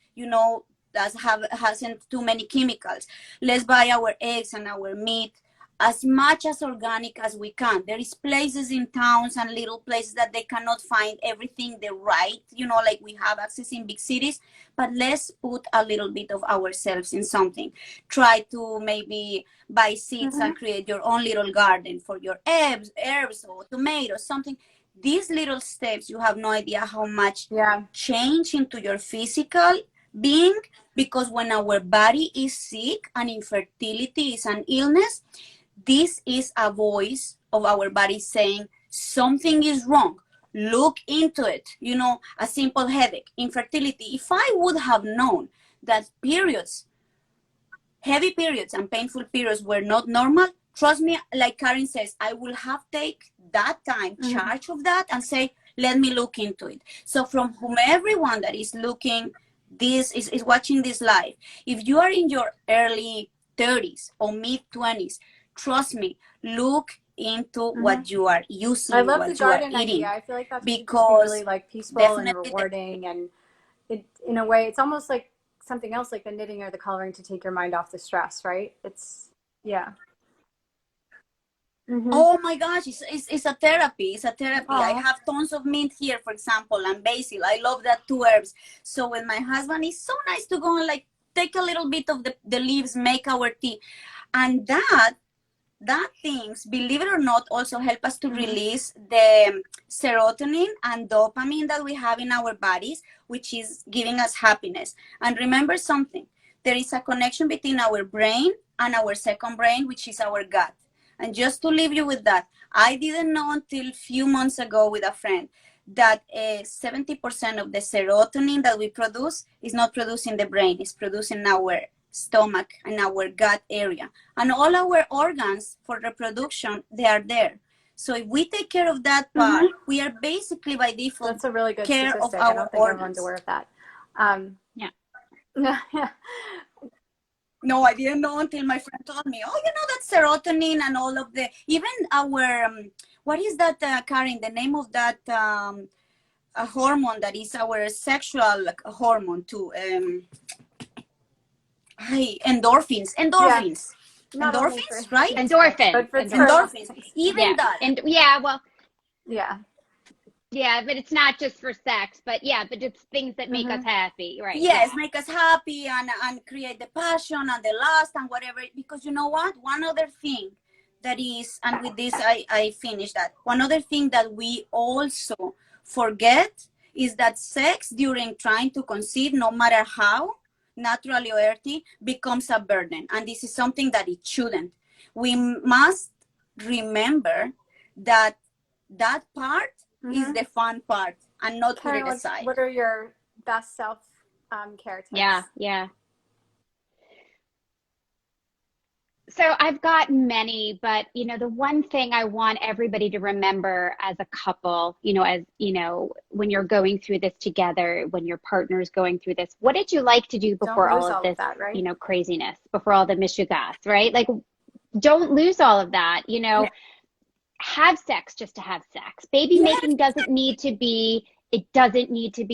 hasn't too many chemicals. Let's buy our eggs and our meat as much as organic as we can. There is places in towns and little places that they cannot find everything the right, like we have access in big cities, but let's put a little bit of ourselves in something. Try to maybe buy seeds and create your own little garden for your herbs or tomatoes, something. These little steps, you have no idea how much change into your physical being, because when our body is sick and infertility is an illness, this is a voice of our body saying something is wrong. Look into it. A simple headache, infertility. If I would have known that periods, heavy periods and painful periods were not normal, trust me, like Caryn says, I will have take that time, charge of that, and say, let me look into it. So from everyone that is looking, this is watching this live, if you are in your early 30s or mid 20s, trust me, look into what you are using. I love what the you garden are eating, idea. I feel like that's because really like peaceful and rewarding, and it, in a way, it's almost like something else, like the knitting or the coloring, to take your mind off the stress, right? It's Oh my gosh, it's a therapy. It's a therapy. Aww. I have tons of mint here, for example, and basil. I love that, 2 herbs. So with my husband, it's so nice to go and like take a little bit of the leaves, make our tea. And that things, believe it or not, also help us to release the serotonin and dopamine that we have in our bodies, which is giving us happiness. And remember something, there is a connection between our brain and our second brain, which is our gut. And just to leave you with that, I didn't know until a few months ago with a friend that 70% of the serotonin that we produce is not produced in the brain, it's produced in our stomach and our gut area. And all our organs for reproduction, they are there. So if we take care of that part, we are basically by default that's a really good care statistic. of our I don't think organs. everyone's aware of that. No, I didn't know until my friend told me, oh, that serotonin and all of the, even our, what is that, Caryn, the name of that a hormone that is our sexual hormone too? Endorphins. Endorphins, right? Endorphins. Even that. And but it's not just for sex, but it's things that make us happy, right? Yes, make us happy and create the passion and the lust and whatever. Because you know what? One other thing that is, and with this I finish that. One other thing that we also forget is that sex during trying to conceive, no matter how naturally or earthy, becomes a burden. And this is something that it shouldn't. We must remember that part is the fun part, and not put it aside. What are your best self-care tips? Yeah. So I've got many, but the one thing I want everybody to remember as a couple, when you're going through this together, when your partner's going through this, what did you like to do before all of this, that, right? Craziness, before all the mishigas, right? Like, don't lose all of that, have sex just to have sex. Baby making doesn't need to be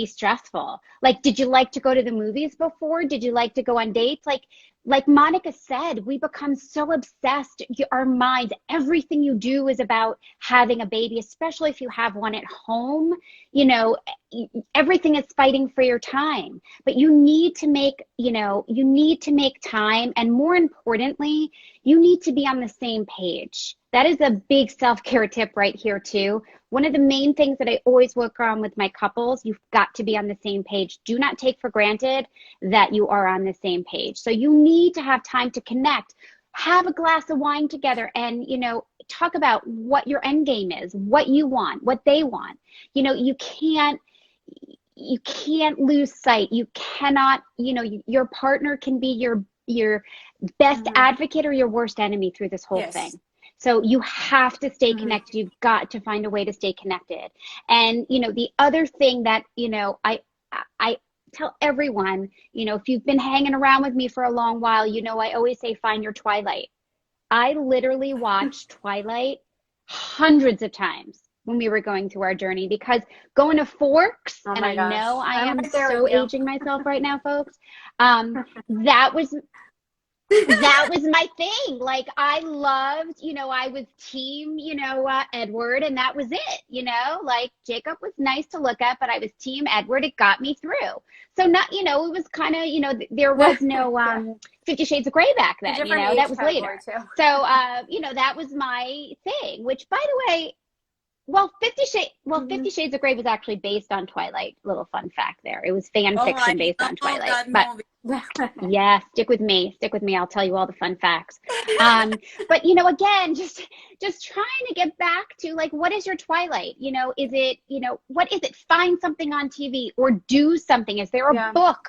stressful. Like, did you like to go to the movies before? Did you like to go on dates? Like Monica said, we become so obsessed. Our minds, everything you do is about having a baby, especially if you have one at home. Everything is fighting for your time. But you need to make time. And more importantly, you need to be on the same page. That is a big self-care tip right here too. One of the main things that I always work on with my couples, you've got to be on the same page. Do not take for granted that you are on the same page. So you need to have time to connect, have a glass of wine together, and, talk about what your end game is, what you want, what they want. You can't lose sight. You cannot, your partner can be your best advocate or your worst enemy through this whole thing. So you have to stay connected. You've got to find a way to stay connected. And, the other thing that, I tell everyone, if you've been hanging around with me for a long while, I always say, find your Twilight. I literally watched Twilight hundreds of times when we were going through our journey, because going to Forks, and I know I am so aging myself right now, folks. That was That was my thing. Like I loved, I was team, Edward, and that was it, like Jacob was nice to look at, but I was team Edward. It got me through. So not, it was kind of, there was no 50 Shades of Grey back then, that was later. Too. So, that was my thing, which by the way, well, 50 Shades of Grey was actually based on Twilight. Little fun fact there. It was fan fiction based on Twilight. Yeah, stick with me. I'll tell you all the fun facts. But again, just trying to get back to like, what is your Twilight? Is it, what is it? Find something on TV or do something. Is there a book?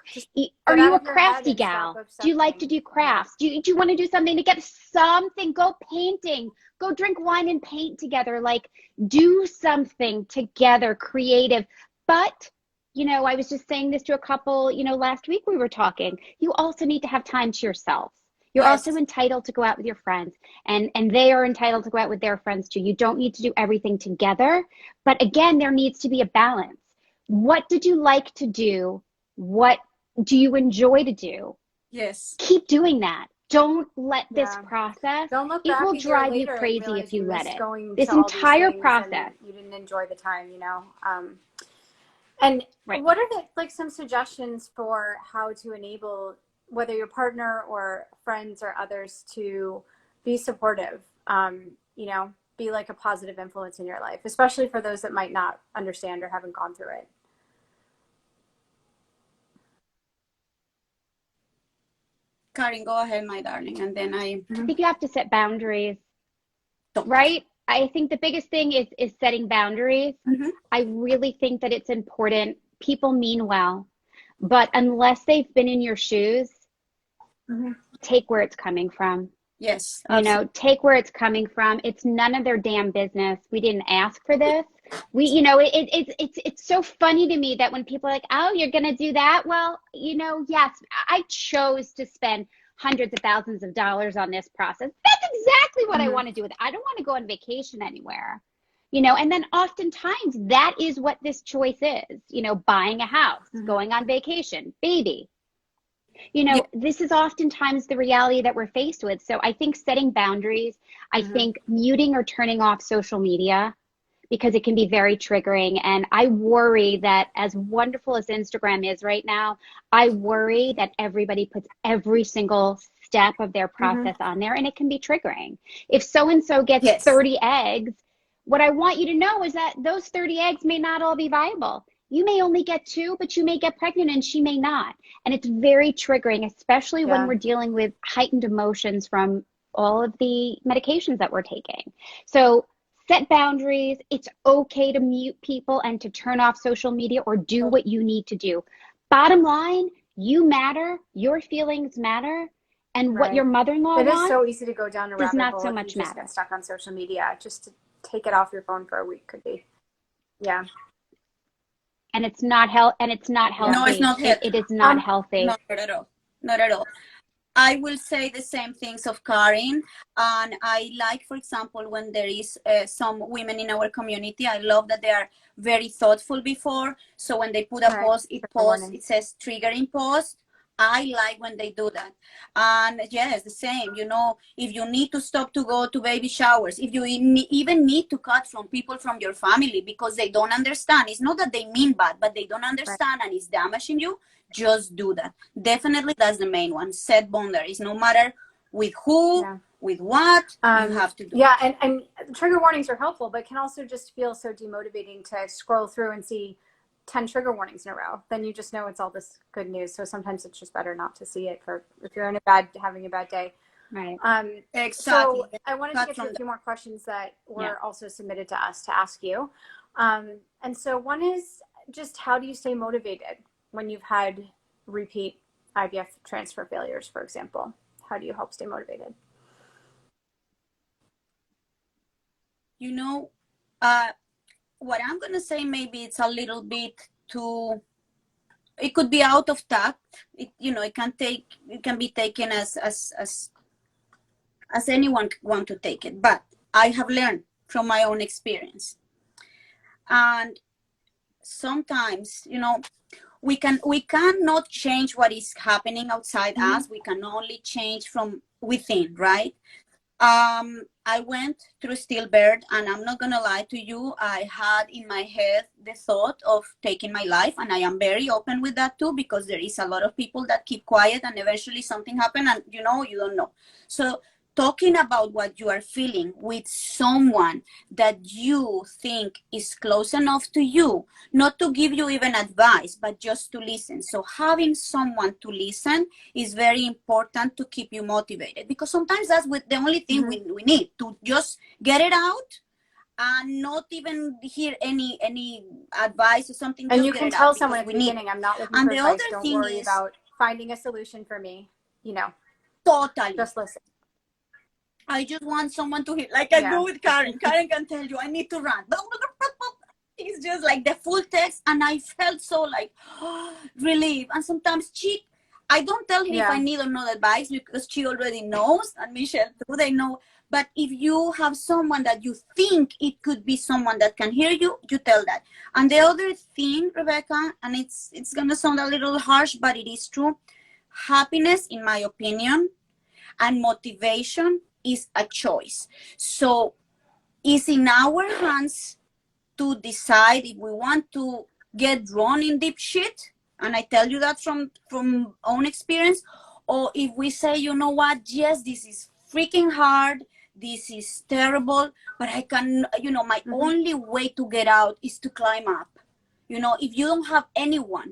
Are you a crafty gal? Do you like to do crafts? Do you want to do something to get something? Go painting. Go drink wine and paint together. Like do something together, creative. But I was just saying this to a couple, last week we were talking. You also need to have time to yourself. You're also entitled to go out with your friends and they are entitled to go out with their friends too. You don't need to do everything together. But again, there needs to be a balance. What did you like to do? What do you enjoy to do? Yes. Keep doing that. Don't let this process, don't look it will drive you crazy if you let it. This entire process. You didn't enjoy the time, And what are some suggestions for how to enable whether your partner or friends or others to be supportive, be like a positive influence in your life, especially for those that might not understand or haven't gone through it? Caryn, go ahead, my darling, and then I think you have to set boundaries, right? I think the biggest thing is setting boundaries. I really think that it's important. People mean well, but unless they've been in your shoes, take where it's coming from. Yes. Take where it's coming from. It's none of their damn business. We didn't ask for this. It's so funny to me that when people are like, oh, you're going to do that? Well, yes, I chose to spend hundreds of thousands of dollars on this process. That's exactly what I want to do with it. I don't want to go on vacation anywhere, and then oftentimes that is what this choice is, buying a house, going on vacation, baby. This is oftentimes the reality that we're faced with. So I think setting boundaries, I think muting or turning off social media, because it can be very triggering. And I worry that as wonderful as Instagram is right now, I worry that everybody puts every single step of their process on there, and it can be triggering. If so-and-so gets 30 eggs, what I want you to know is that those 30 eggs may not all be viable. You may only get 2, but you may get pregnant and she may not. And it's very triggering, especially when we're dealing with heightened emotions from all of the medications that we're taking. So set boundaries. It's okay to mute people and to turn off social media or do what you need to do. Bottom line, you matter, your feelings matter, and what your mother-in-law wants. It is so easy to go down a rabbit hole. Does not so much matter. Just get stuck on social media. Just to take it off your phone for a week could be. Yeah. And it's not healthy. No, it's not healthy. It is not healthy. Not at all. Not at all. I will say the same things of Caryn, and I like, for example, when there is some women in our community, I love that they are very thoughtful before. So when they put a post, it says triggering post. I like when they do that. And yes, the same, if you need to stop to go to baby showers, if you even need to cut from people from your family because they don't understand, it's not that they mean bad, but they don't understand and it's damaging you, just do that. Definitely, that's the main one. Set boundaries, no matter with who, with what, you have to do. Yeah, and trigger warnings are helpful, but can also just feel so demotivating to scroll through and see 10 trigger warnings in a row. Then you just know it's all this good news. So sometimes it's just better not to see it if you're having a bad day. Right. Exactly. So I wanted to get to a few more questions that were also submitted to us to ask you. And so one is just, how do you stay motivated when you've had repeat IVF transfer failures, for example? How do you help stay motivated? What I'm going to say, maybe it's a little bit too, it could be out of tact. It can be taken as anyone want to take it, but I have learned from my own experience. And sometimes, we cannot change what is happening outside us. We can only change from within, right? I went through stillbirth, and I'm not gonna lie to you, I had in my head the thought of taking my life, and I am very open with that too, because there is a lot of people that keep quiet and eventually something happen and you don't know. So talking about what you are feeling with someone that you think is close enough to you, not to give you even advice, but just to listen. So having someone to listen is very important to keep you motivated, because sometimes that's the only thing we need to just get it out and not even hear any advice or something. And just you get can it tell out, someone because at we the need beginning, I'm not looking and for the advice. other Don't thing worry is about finding a solution for me. totally Just listen. I just want someone to hear, like I do with Caryn. Caryn can tell you, I need to run. It's just like the full text, and I felt so like relief. And sometimes I don't tell her if I need or not advice, because she already knows, and Michelle too, they know. But if you have someone that you think it could be someone that can hear you, you tell that. And the other thing, Rebecca, and it's gonna sound a little harsh, but it is true. Happiness, in my opinion, and motivation is a choice. So it's in our hands to decide if we want to get drawn in deep shit, and I tell you that from own experience, or if we say, you know what, yes, this is freaking hard, this is terrible, but I can, my only way to get out is to climb up. If you don't have anyone,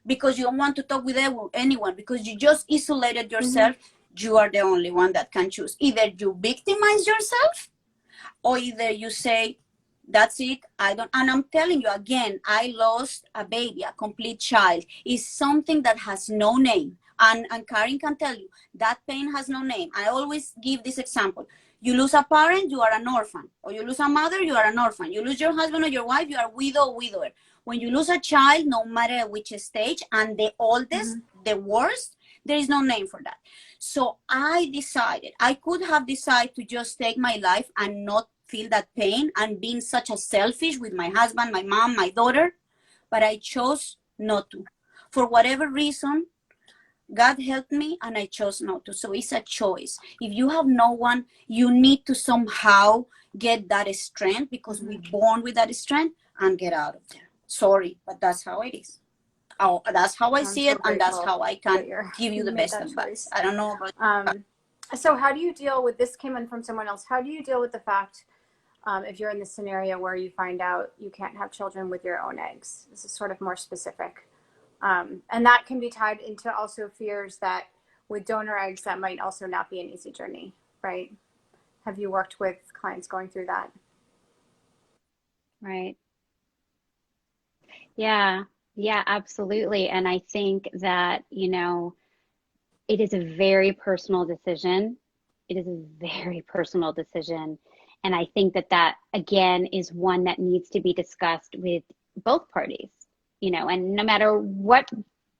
because you don't want to talk with anyone, because you just isolated yourself, you are the only one that can choose. Either you victimize yourself, or either you say, that's it, and I'm telling you again, I lost a baby, a complete child. It's something that has no name. And Caryn can tell you, that pain has no name. I always give this example. You lose a parent, you are an orphan. Or you lose a mother, you are an orphan. You lose your husband or your wife, you are widower. When you lose a child, no matter which stage, and the oldest, the worst, there is no name for that. So I decided, I could have decided to just take my life and not feel that pain and being such a selfish with my husband, my mom, my daughter, but I chose not to. For whatever reason, God helped me, and I chose not to. So it's a choice. If you have no one, you need to somehow get that strength, because we're born with that strength, and get out of there. Sorry, but that's how it is. Oh, that's how I see it, and that's how I can give you the best advice. I don't know about so how do you deal with this? Came in from someone else. How do you deal with the fact, if you're in the scenario where you find out you can't have children with your own eggs? This is sort of more specific, and that can be tied into also fears that with donor eggs, that might also not be an easy journey, right? Have you worked with clients going through that? Right. Yeah, absolutely. And I think that, it is a very personal decision. It is a very personal decision. And I think that again is one that needs to be discussed with both parties, and no matter what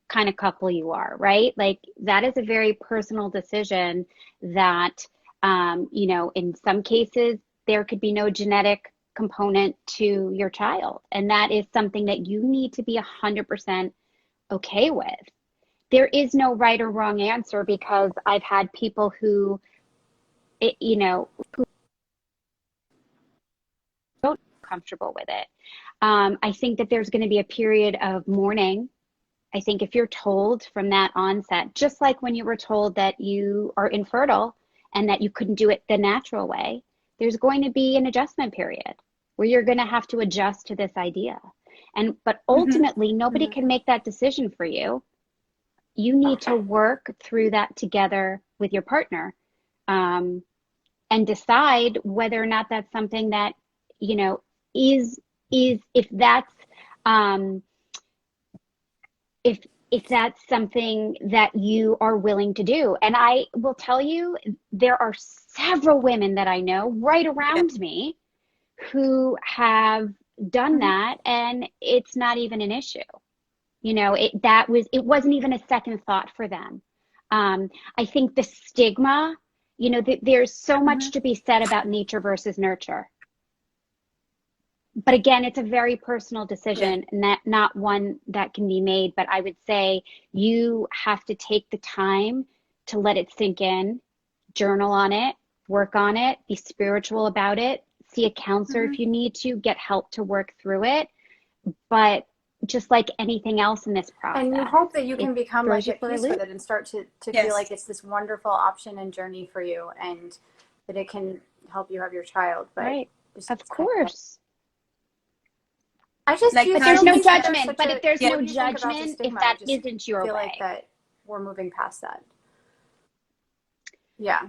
kind of couple you are, right? Like, that is a very personal decision that, in some cases, there could be no genetic component to your child. And that is something that you need to be 100% okay with. There is no right or wrong answer, because I've had people who, who don't feel comfortable with it. I think that there's going to be a period of mourning. I think if you're told from that onset, just like when you were told that you are infertile and that you couldn't do it the natural way, there's going to be an adjustment period where you're going to have to adjust to this idea. But ultimately, nobody can make that decision for you. You need to work through that together with your partner, and decide whether or not that's something that, is if that's if that's something that you are willing to do. And I will tell you, there are several women that I know right around me who have done that, and it's not even an issue. It wasn't even a second thought for them. I think the stigma, there's so much to be said about nature versus nurture. but again, it's a very personal decision, and not one that can be made. But I would say you have to take the time to let it sink in, journal on it, work on it, be spiritual about it, see a counselor if you need to, get help to work through it. But just like anything else in this process. And you hope that you can become like at peace with it and start to feel like it's this wonderful option and journey for you, and that it can help you have your child. But right. Of course. I just like, but there's no judgment. But if there's no judgment, if that isn't your way, like that we're moving past that. Yeah.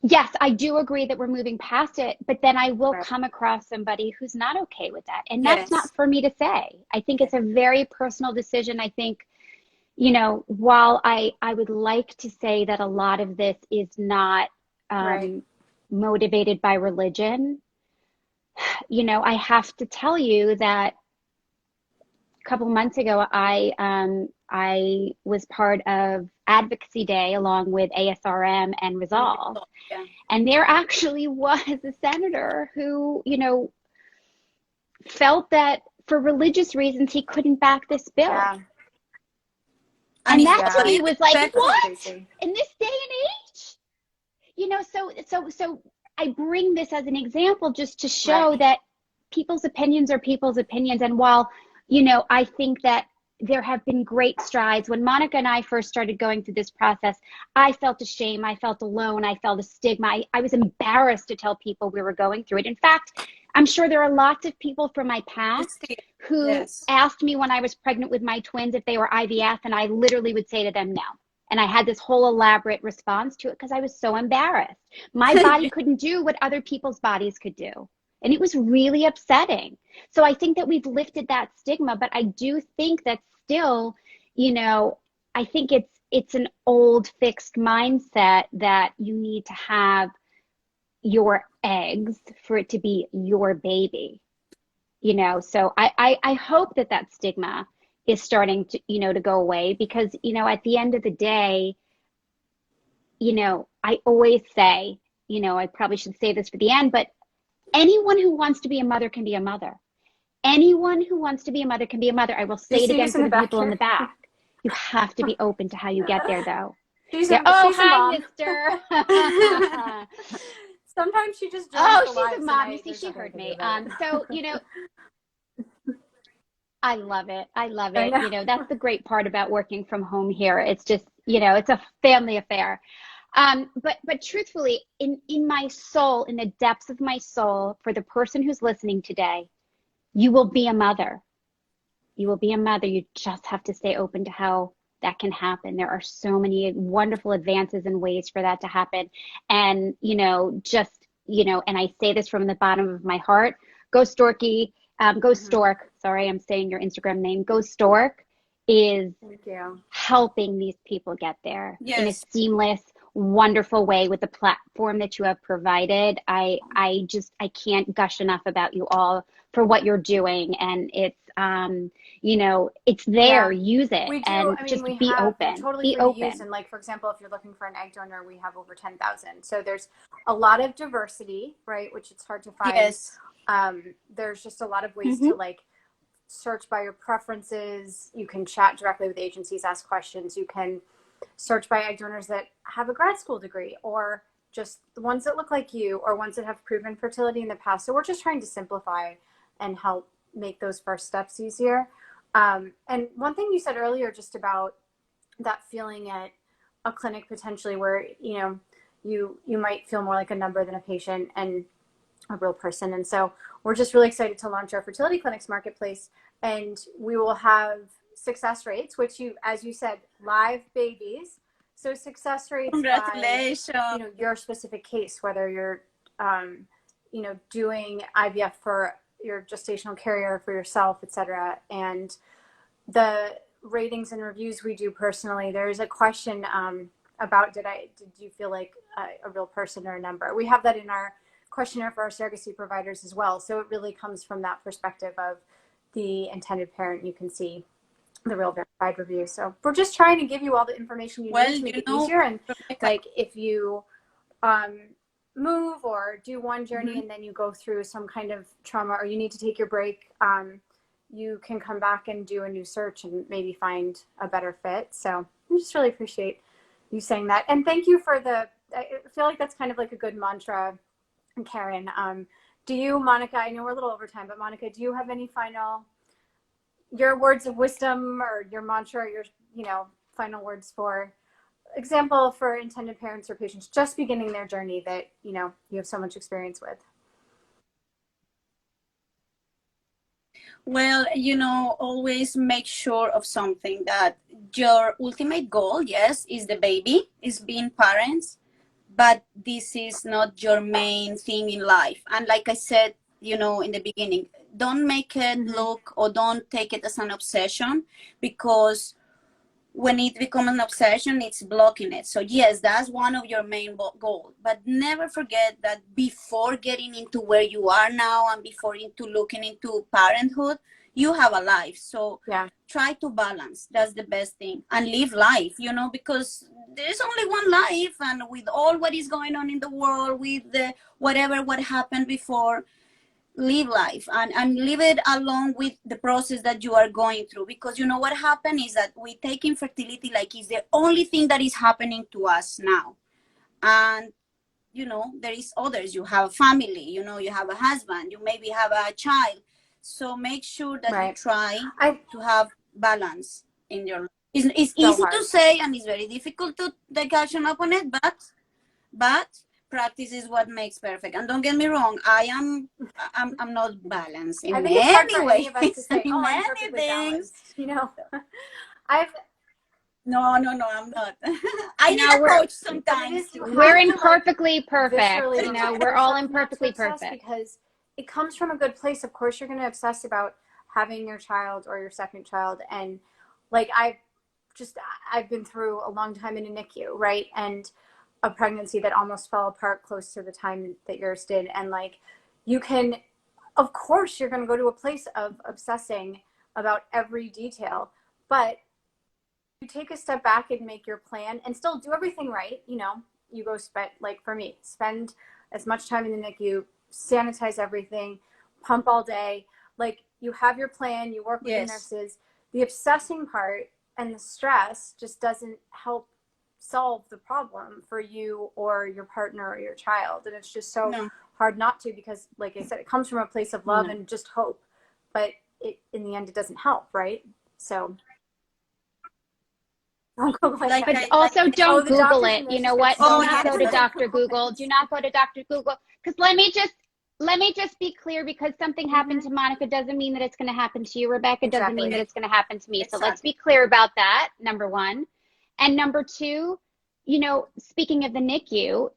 Yes, I do agree that we're moving past it, but then I will come across somebody who's not okay with that. And that's not for me to say. I think it's a very personal decision. I think, you know, while I would like to say that a lot of this is not motivated by religion, you know, I have to tell you that a couple months ago, I was part of Advocacy Day along with ASRM and Resolve. Yeah. And there actually was a senator who, you know, felt that for religious reasons, he couldn't back this bill. Yeah. And that's when he was like, what? In this day and age? You know, so I bring this as an example just to show that people's opinions are people's opinions. And while, you know, I think that there have been great strides. When Monica and I first started going through this process, I felt ashamed. I felt alone. I felt a stigma. I was embarrassed to tell people we were going through it. In fact, I'm sure there are lots of people from my past who asked me when I was pregnant with my twins if they were IVF, and I literally would say to them no. And I had this whole elaborate response to it because I was so embarrassed. My body couldn't do what other people's bodies could do. And it was really upsetting. So I think that we've lifted that stigma, but I do think that still, you know, I think it's an old fixed mindset that you need to have your eggs for it to be your baby, you know. So I hope that that stigma is starting to, you know, to go away, because, you know, at the end of the day, you know, I always say, you know, I probably should say this for the end, but anyone who wants to be a mother can be a mother. Anyone who wants to be a mother can be a mother. I will say it again for the people in the back. You have to be open to how you get there, though. Hi, mister. Sometimes she just joins the she's a mom. You see, she heard me. So, you know, I love it. I love it. You know, that's the great part about working from home here. It's just, you know, it's a family affair. But truthfully, in my soul, in the depths of my soul, for the person who's listening today, you will be a mother. You will be a mother. You just have to stay open to how that can happen. There are so many wonderful advances and ways for that to happen. And, you know, just, you know, and I say this from the bottom of my heart, GoStorky, GoStork, sorry, I'm saying your Instagram name, GoStork is helping these people get there in a seamless, wonderful way with the platform that you have provided. I can't gush enough about you all for what you're doing, and it's you know, it's there. Use it. We do. And just be open. Totally free to use. And like, for example, if you're looking for an egg donor, we have over 10,000. So there's a lot of diversity, right? Which it's hard to find. There's just a lot of ways to like search by your preferences. You can chat directly with agencies, ask questions. You can search by egg donors that have a grad school degree, or just the ones that look like you, or ones that have proven fertility in the past. So we're just trying to simplify and help make those first steps easier. And one thing you said earlier, just about that feeling at a clinic potentially where, you know, you might feel more like a number than a patient and a real person. And so we're just really excited to launch our fertility clinics marketplace, and we will have success rates, which you, as you said, live babies. So success rates, congratulations, by, you know, your specific case, whether you're, you know, doing IVF for your gestational carrier, for yourself, etc. And the ratings and reviews we do personally, there's a question about did you feel like a real person or a number? We have that in our questionnaire for our surrogacy providers as well. So it really comes from that perspective of the intended parent. You can see the real verified review. So we're just trying to give you all the information you need to make it easier. And like, if you move or do one journey and then you go through some kind of trauma or you need to take your break, you can come back and do a new search and maybe find a better fit. So I just really appreciate you saying that. And thank you for I feel like that's kind of like a good mantra, Caryn. Do you, Monica, I know we're a little over time, but Monica, do you have any your words of wisdom or your mantra, or your, final words for example for intended parents or patients just beginning their journey that, you have so much experience with? Well, always make sure of something, that your ultimate goal, yes, is the baby, is being parents, but this is not your main thing in life. And like I said, in the beginning, don't make it look, or don't take it as an obsession, because when it becomes an obsession, it's blocking it. So yes, that's one of your main goals. But never forget that before getting into where you are now and before looking into parenthood, you have a life. So try to balance. That's the best thing. And live life, because there's only one life. And with all what is going on in the world, with what happened before, live life and live it along with the process that you are going through. Because what happened is that we take infertility like it's the only thing that is happening to us now. And there is others. You have a family, you have a husband, you maybe have a child. So make sure that you try to have balance in your life. It's easy to say and it's very difficult to take action upon it, but practice is what makes perfect. And don't get me wrong, I'm not balanced in any way. I'm perfectly balanced. No, I'm not. I need a coach sometimes. We're imperfectly perfect. We're all imperfectly perfect. Because it comes from a good place. Of course, you're going to obsess about having your child or your second child. And like, I've been through a long time in a NICU, right? And a pregnancy that almost fell apart close to the time that yours did. And like, of course, you're going to go to a place of obsessing about every detail, but you take a step back and make your plan and still do everything right. You go spend as much time in the NICU, sanitize everything, pump all day. Like, you have your plan, you work with the nurses. The obsessing part and the stress just doesn't help solve the problem for you or your partner or your child. And it's just so hard not to, because like I said, it comes from a place of love and just hope, but in the end, it doesn't help, right? So but also don't Google it. You know what? Do not go to Dr. Google. Do not go to Dr. Google. Because let me just be clear, because something happened to Monica doesn't mean that it's going to happen to you, Rebecca. Doesn't mean that it's going to happen to me. So let's be clear about that, number one. And number two, speaking of the NICU,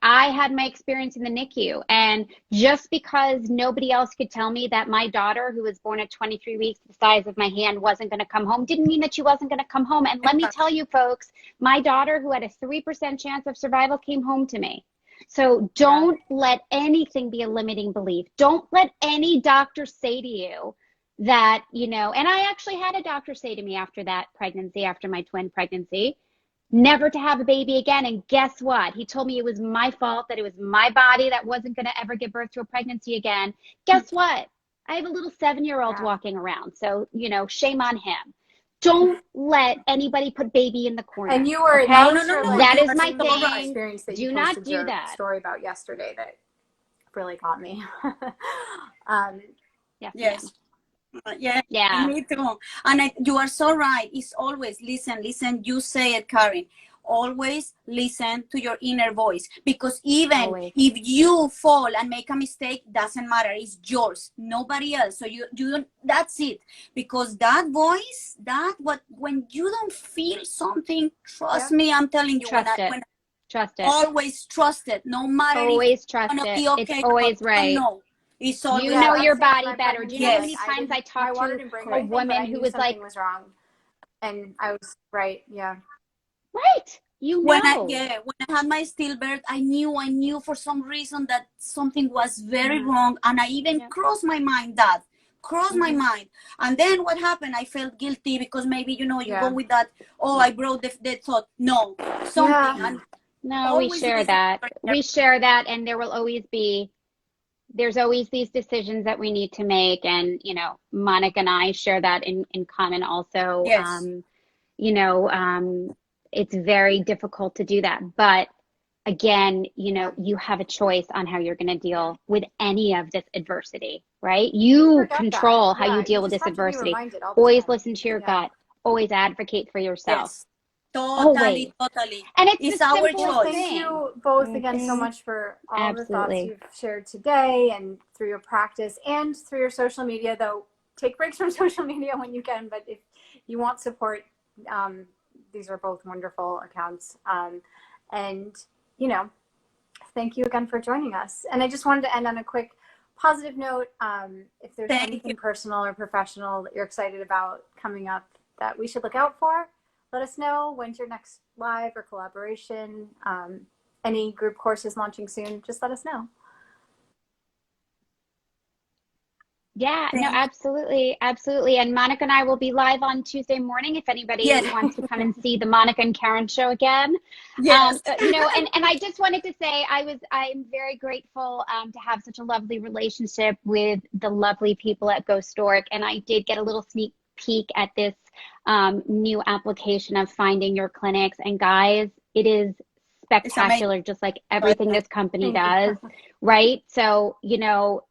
I had my experience in the NICU, and just because nobody else could tell me that my daughter, who was born at 23 weeks, the size of my hand, wasn't going to come home, didn't mean that she wasn't going to come home. And let me tell you, folks, my daughter, who had a 3% chance of survival, came home to me. So don't let anything be a limiting belief. Don't let any doctor say to you that, and I actually had a doctor say to me after that pregnancy, after my twin pregnancy, never to have a baby again. And guess what? He told me it was my fault, that it was my body that wasn't going to ever give birth to a pregnancy again. Guess what? I have a little 7-year-old walking around. So, shame on him. Don't let anybody put baby in the corner. And you were, okay? That is my thing. Experience that do not do that. Story about yesterday that really got me. Yes. Yeah, me too. And you are so right. It's always listen. You say it, Caryn. Always listen to your inner voice, because even if you fall and make a mistake, doesn't matter. It's yours, nobody else. So you don't. That's it. Because that voice, when you don't feel something, trust me, I'm telling you. Trust it. Always trust it, no matter. Always trust it. Be okay, it's always right. No. It's all you know your body better. Do you know how many times I talked to a woman who was like, was wrong, and I was right. Yeah. Right. When I had my stillbirth, I knew for some reason that something was very wrong, and I even crossed my mind my mind. And then what happened? I felt guilty because maybe you go with that. Oh, I brought the thought. No, something. And No, we Always share listen that. to We share that, and there's always these decisions that we need to make. And, Monica and I share that in common also. Yes. It's very difficult to do that. But again, you have a choice on how you're going to deal with any of this adversity, right? You Forget control that. how Yeah, you deal you with just this have to be adversity. reminded all the Always time. listen to your Yeah. gut. Always advocate for yourself. Yes. Totally, Always. totally. And it's It's the our simplest Well, choice. thank thing. you both again so much for all the thoughts Absolutely. you've shared today and through your practice and through your social media, though take breaks from social media when you can, but if you want support, these are both wonderful accounts. And, thank you again for joining us. And I just wanted to end on a quick positive note. If there's Thank anything you. personal or professional that you're excited about coming up that we should look out for, let us know. When's your next live or collaboration? Any group courses launching soon, just let us know. Yeah, no, Thank absolutely. Absolutely. And Monica and I will be live on Tuesday morning if anybody Yes. wants to come and see the Monica and Caryn show again. Yes. And I just wanted to say I'm very grateful to have such a lovely relationship with the lovely people at GoStork. And I did get a little sneak peek at this new application of finding your clinics. And guys, it is spectacular, just like everything this company does, right? So,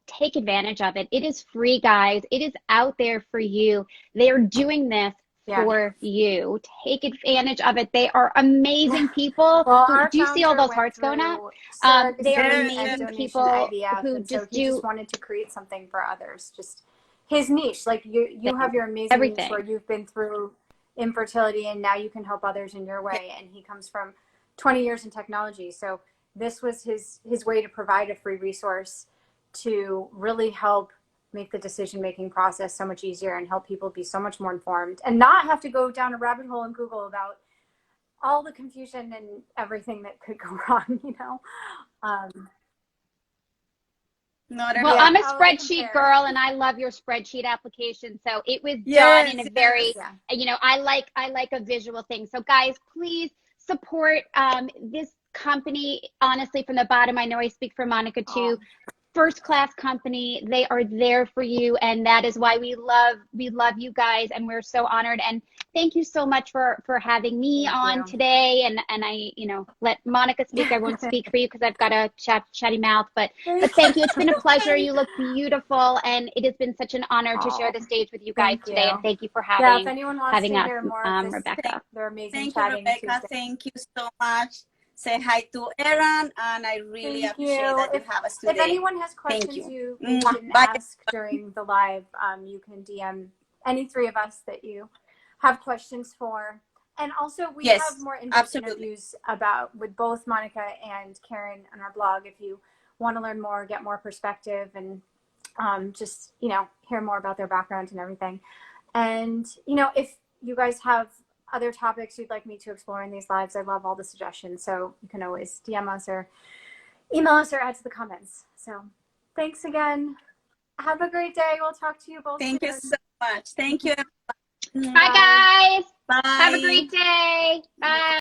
take advantage of it. It is free, guys. It is out there for you. They're doing this for you. Take advantage of it. They are amazing people. Well, Do you see all those hearts going up? They are amazing people IVF, who and just so he do just wanted to create something for others. Just his niche, like you have your amazing everything. niche where you've been through infertility and now you can help others in your way. And he comes from 20 years in technology. So this was his way to provide a free resource to really help make the decision-making process so much easier and help people be so much more informed and not have to go down a rabbit hole in Google about all the confusion and everything that could go wrong, Well, I'm a spreadsheet girl and I love your spreadsheet application. So it was done in a very, I like a visual thing. So guys, please support this company. Honestly, from the bottom, I know I speak for Monica too. First class company. They are there for you, and that is why we love you guys, and we're so honored. And thank you so much for having me on today. And I let Monica speak. I won't speak for you because I've got a chatty mouth. But thank you. It's been a pleasure. You look beautiful, and it has been such an honor to share the stage with you guys today. And thank you for having if anyone wants to hear more of this, Rebecca. They're amazing. Thank you, Rebecca. Thank you so much. Say hi to Erin, and I really appreciate that you have us today. If anyone has questions you didn't ask during the live, you can DM any three of us that you have questions for. And also, we have more in-depth interviews with both Monica and Caryn on our blog if you want to learn more, get more perspective, and just, hear more about their background and everything. And, if you guys have other topics you'd like me to explore in these lives, I love all the suggestions. So you can always DM us or email us or add to the comments. So thanks again. Have a great day. We'll talk to you both soon. Thank you so much. Thank you. Bye, guys. Bye. Have a great day. Bye.